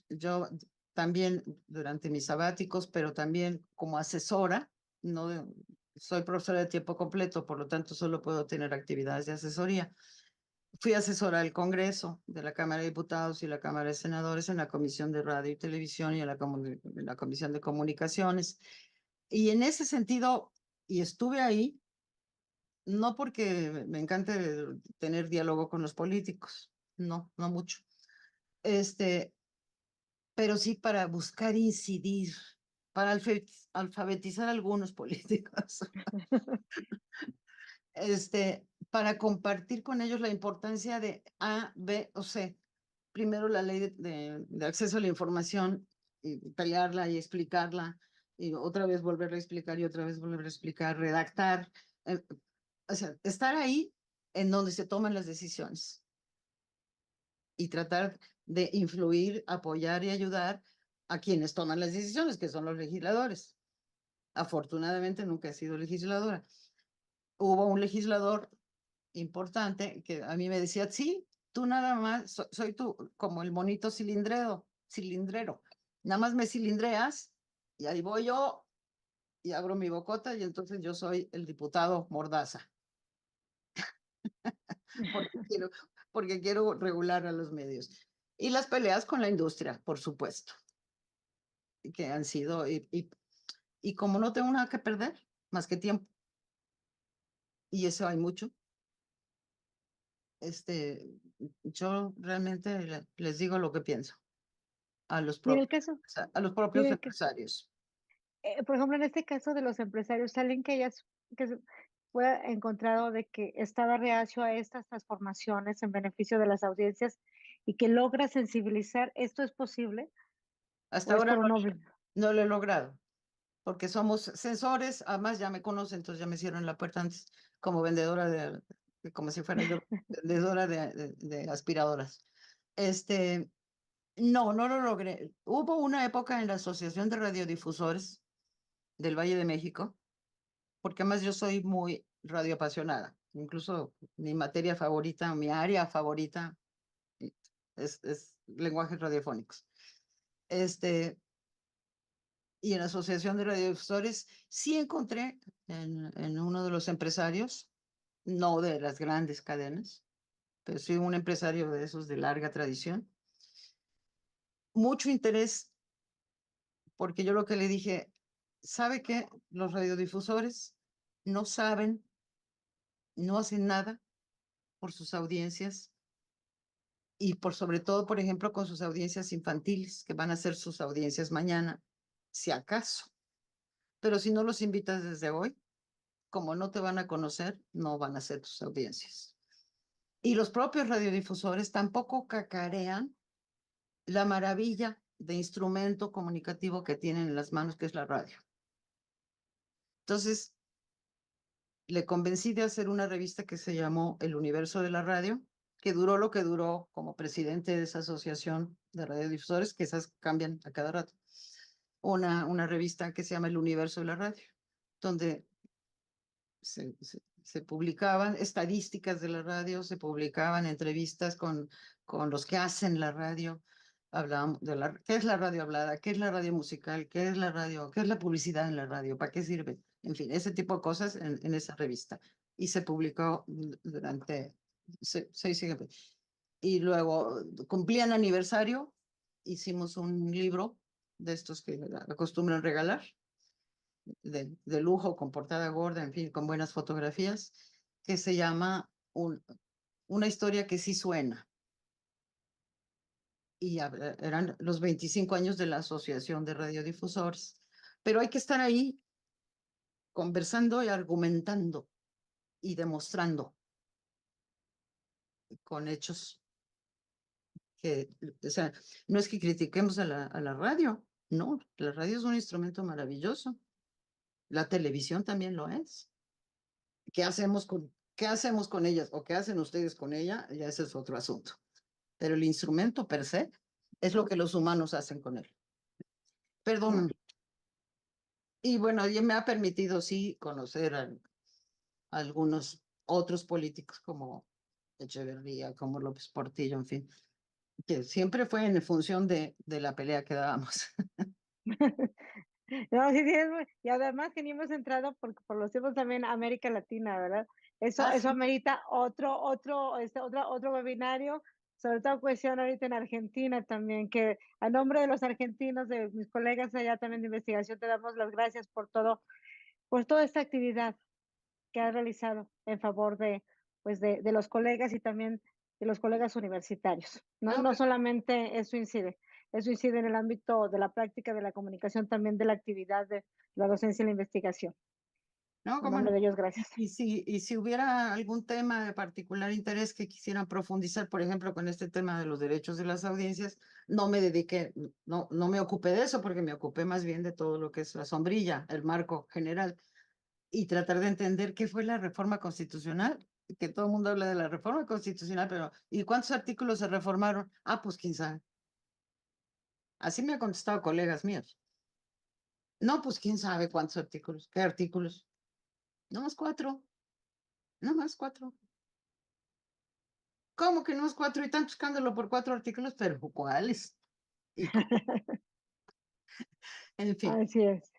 Yo también durante mis sabáticos, pero también como asesora, no soy profesora de tiempo completo, por lo tanto solo puedo tener actividades de asesoría. Fui asesora del Congreso, de la Cámara de Diputados y la Cámara de Senadores en la Comisión de Radio y Televisión y en la Comisión de Comunicaciones. Y en ese sentido, y estuve ahí, no porque me encante tener diálogo con los políticos, no, no mucho. Pero sí para buscar incidir, para alfabetizar a algunos políticos, para compartir con ellos la importancia de A, B o C. Primero la ley de acceso a la información, y pelearla y explicarla, y otra vez volverla a explicar y otra vez volverla a explicar, redactar, o sea, estar ahí en donde se toman las decisiones y tratar de influir, apoyar y ayudar a quienes toman las decisiones, que son los legisladores. Afortunadamente nunca he sido legisladora. Hubo un legislador importante que a mí me decía, sí, tú nada más, soy tú como el monito cilindrero, nada más me cilindreas y ahí voy yo y abro mi bocota y entonces yo soy el diputado Mordaza, porque quiero, porque quiero regular a los medios. Y las peleas con la industria, por supuesto, que han sido, y como no tengo nada que perder, más que tiempo, y eso hay mucho, yo realmente les digo lo que pienso y en el caso, a los y en propios el ca- empresarios. por ejemplo, en este caso de los empresarios, alguien fue encontrado de que estaba reacio a estas transformaciones en beneficio de las audiencias y que logra sensibilizar, ¿esto es posible Hasta o es ahora por un noble? no lo he logrado, porque somos sensores, además ya me conocen, entonces ya me cierran la puerta antes como vendedora como si fuera yo vendedora de aspiradoras. No, no lo logré. Hubo una época en la Asociación de Radiodifusores del Valle de México, porque además yo soy muy radioapasionada. Incluso mi materia favorita, mi área favorita es lenguajes radiofónicos. Y en la Asociación de Radiodifusores sí encontré en uno de los empresarios, no de las grandes cadenas, pero sí un empresario de esos de larga tradición, mucho interés, porque yo lo que le dije, ¿sabe qué? Los radiodifusores no saben, no hacen nada por sus audiencias y por sobre todo, por ejemplo, con sus audiencias infantiles, que van a ser sus audiencias mañana, si acaso. Pero si no los invitas desde hoy, como no te van a conocer, no van a ser tus audiencias. Y los propios radiodifusores tampoco cacarean la maravilla de instrumento comunicativo que tienen en las manos, que es la radio. Entonces, le convencí de hacer una revista que se llamó El Universo de la Radio, que duró lo que duró como presidente de esa asociación de radiodifusores, que esas cambian a cada rato. Una revista que se llama El Universo de la Radio, donde se publicaban estadísticas de la radio, se publicaban entrevistas con los que hacen la radio, hablábamos de qué es la radio hablada, qué es la radio musical, qué es la radio, qué es la publicidad en la radio, para qué sirve, en fin, ese tipo de cosas en esa revista. Y se publicó durante 6 años. Y luego cumplían aniversario, hicimos un libro de estos que acostumbran regalar, de lujo, con portada gorda, en fin, con buenas fotografías, que se llama Una historia que sí suena. Y eran los 25 años de la Asociación de Radiodifusores. Pero hay que estar ahí conversando y argumentando y demostrando con hechos que, o sea, no es que critiquemos a la radio, no, la radio es un instrumento maravilloso, la televisión también lo es. ¿Qué hacemos con ellas o qué hacen ustedes con ella? Ya ese es otro asunto. Pero el instrumento per se es lo que los humanos hacen con él. Perdón. Y bueno, ya me ha permitido sí conocer a algunos otros políticos como Echeverría, como López Portillo, en fin, que siempre fue en función de la pelea que dábamos. No, sí, sí, y además que ni hemos entrado porque por los tiempos también a América Latina, ¿verdad? Eso, Ah, eso sí. amerita otro webinario, sobre todo cuestión ahorita en Argentina también, que a nombre de los argentinos, de mis colegas allá también de investigación, te damos las gracias por toda esta actividad que has realizado en favor pues de los colegas y también de los colegas universitarios. No, No, no solamente eso incide en el ámbito de la práctica de la comunicación, también de la actividad de la docencia y la investigación. no, En cómo nombre no. de ellos, gracias. Y si hubiera algún tema de particular interés que quisieran profundizar, por ejemplo, con este tema de los derechos de las audiencias, no me dediqué, no me ocupé de eso, porque me ocupé más bien de todo lo que es la sombrilla, el marco general, y tratar de entender qué fue la reforma constitucional, que todo el mundo habla de la reforma constitucional, pero ¿y cuántos artículos se reformaron? Ah, pues quién sabe. Así me han contestado colegas míos. No, pues quién sabe cuántos artículos, qué artículos. No más 4, no más 4. ¿Cómo que no es 4 y están buscándolo por 4 artículos? Pero ¿cuáles? Y en fin. Así es.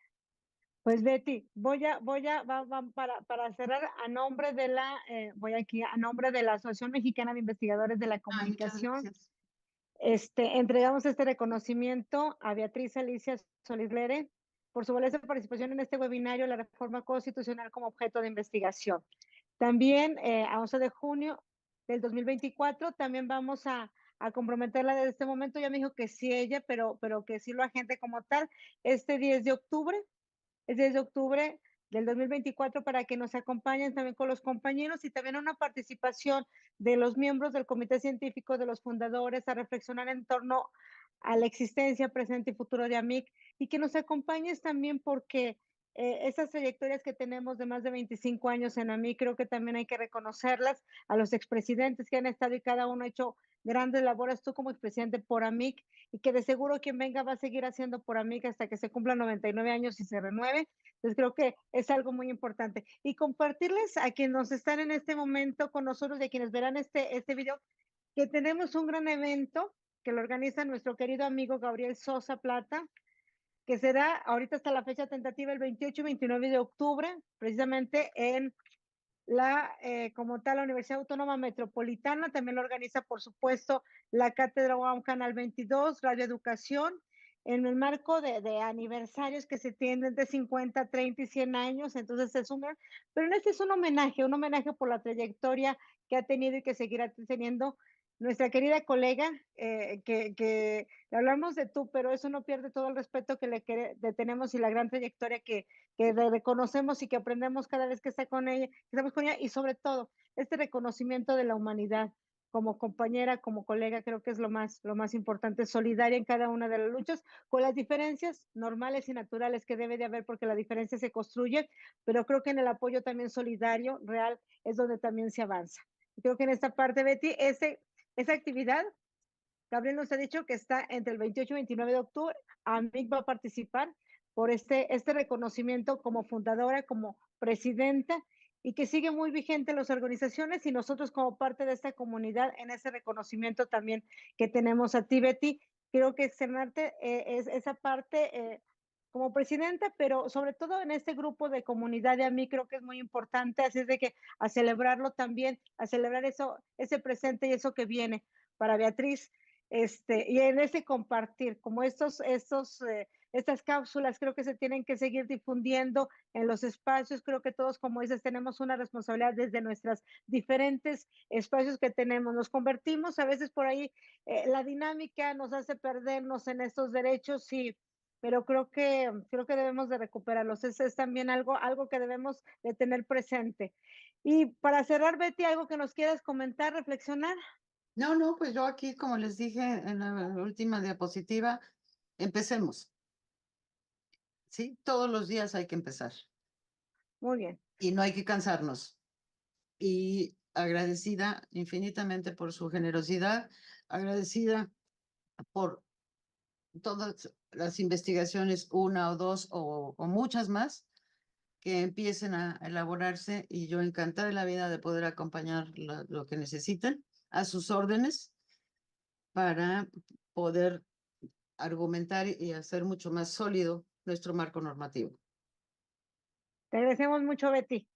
Pues Betty, para cerrar a nombre de voy aquí a nombre de la Asociación Mexicana de Investigadores de la Ay, muchas Comunicación, gracias. entregamos este reconocimiento a Beatriz Alicia Solís Lere por su valiosa participación en este webinario, la reforma constitucional como objeto de investigación. También a 11 de junio del 2024, también vamos a comprometerla desde este momento. Ya me dijo que sí ella, pero que sí lo agente como tal, este 10 de octubre es 10 de octubre del 2024 para que nos acompañen también con los compañeros y también una participación de los miembros del comité científico, de los fundadores, a reflexionar en torno a la existencia, presente y futuro de AMIC y que nos acompañes también porque esas trayectorias que tenemos de más de 25 años en AMIC, creo que también hay que reconocerlas a los expresidentes que han estado y cada uno ha hecho grandes labores, tú como expresidente por AMIC, y que de seguro quien venga va a seguir haciendo por AMIC hasta que se cumplan 99 años y se renueve. Entonces creo que es algo muy importante. Y compartirles a quienes nos están en este momento con nosotros y a quienes verán este video, que tenemos un gran evento que lo organiza nuestro querido amigo Gabriel Sosa Plata, que será ahorita hasta la fecha tentativa el 28 y 29 de octubre, precisamente en como tal, la Universidad Autónoma Metropolitana. También lo organiza, por supuesto, la Cátedra UAM Canal 22, Radio Educación, en el marco de aniversarios que se tienen de 50, 30 y 100 años. Entonces es pero en este es un homenaje por la trayectoria que ha tenido y que seguirá teniendo nuestra querida colega, que le hablamos de tú, pero eso no pierde todo el respeto que le tenemos y la gran trayectoria que reconocemos y que aprendemos cada vez que estamos con ella y sobre todo este reconocimiento de la humanidad como compañera, como colega, creo que es lo más importante, solidaria en cada una de las luchas, con las diferencias normales y naturales que debe de haber, porque la diferencia se construye, pero creo que en el apoyo también solidario, real, es donde también se avanza. Y creo que en esta parte, Betty, esa actividad, Gabriel nos ha dicho que está entre el 28 y 29 de octubre. AMIC va a participar por este reconocimiento como fundadora, como presidenta, y que sigue muy vigente en las organizaciones y nosotros como parte de esta comunidad en ese reconocimiento también que tenemos a ti, Betty. Creo que externarte es esa parte como presidenta, pero sobre todo en este grupo de comunidad de AMIC creo que es muy importante, así es de que a celebrarlo también, a celebrar ese presente y eso que viene para Beatriz, y en ese compartir, como Estas cápsulas creo que se tienen que seguir difundiendo en los espacios. Creo que todos, como dices, tenemos una responsabilidad desde nuestras diferentes espacios que tenemos. Nos convertimos a veces por ahí, la dinámica nos hace perdernos en estos derechos, sí, pero creo que debemos de recuperarlos. Es también algo que debemos de tener presente. Y para cerrar, Betty, algo que nos quieras comentar, reflexionar. No, pues yo aquí, como les dije en la última diapositiva, empecemos. Sí, todos los días hay que empezar Muy bien. y no hay que cansarnos. Y agradecida infinitamente por su generosidad, agradecida por todas las investigaciones, una o dos o muchas más, que empiecen a elaborarse, y yo encantada de la vida de poder acompañar lo que necesiten a sus órdenes para poder argumentar y hacer mucho más sólido nuestro marco normativo. Te agradecemos mucho, Betty.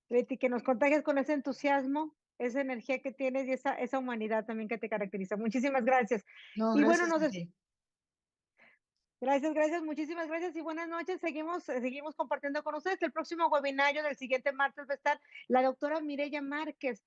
Betty, que nos contagies con ese entusiasmo, esa energía que tienes y esa humanidad también que te caracteriza. Muchísimas gracias. No, Y bueno, gracias a ti. gracias, muchísimas gracias y buenas noches. Seguimos compartiendo con ustedes. El próximo webinario del siguiente martes va a estar la doctora Mireya Márquez,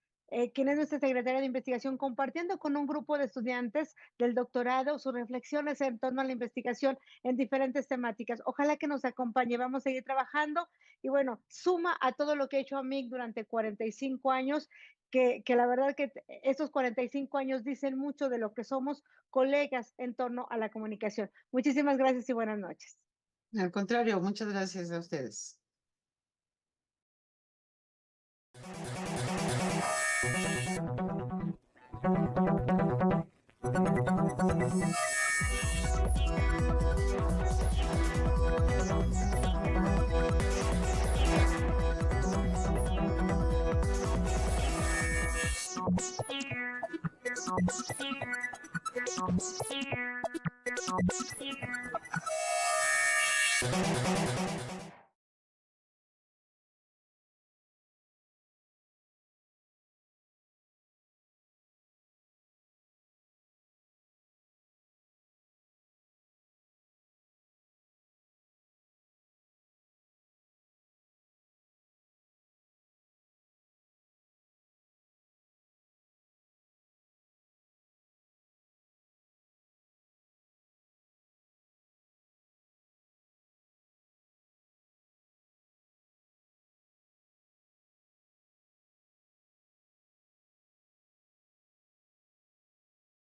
quien es nuestra secretaria de investigación, compartiendo con un grupo de estudiantes del doctorado sus reflexiones en torno a la investigación en diferentes temáticas. Ojalá que nos acompañe. Vamos a seguir trabajando y bueno, suma a todo lo que ha hecho AMIC durante 45 años, que la verdad que estos 45 años dicen mucho de lo que somos colegas en torno a la comunicación. Muchísimas gracias y buenas noches. Al contrario, muchas gracias a ustedes.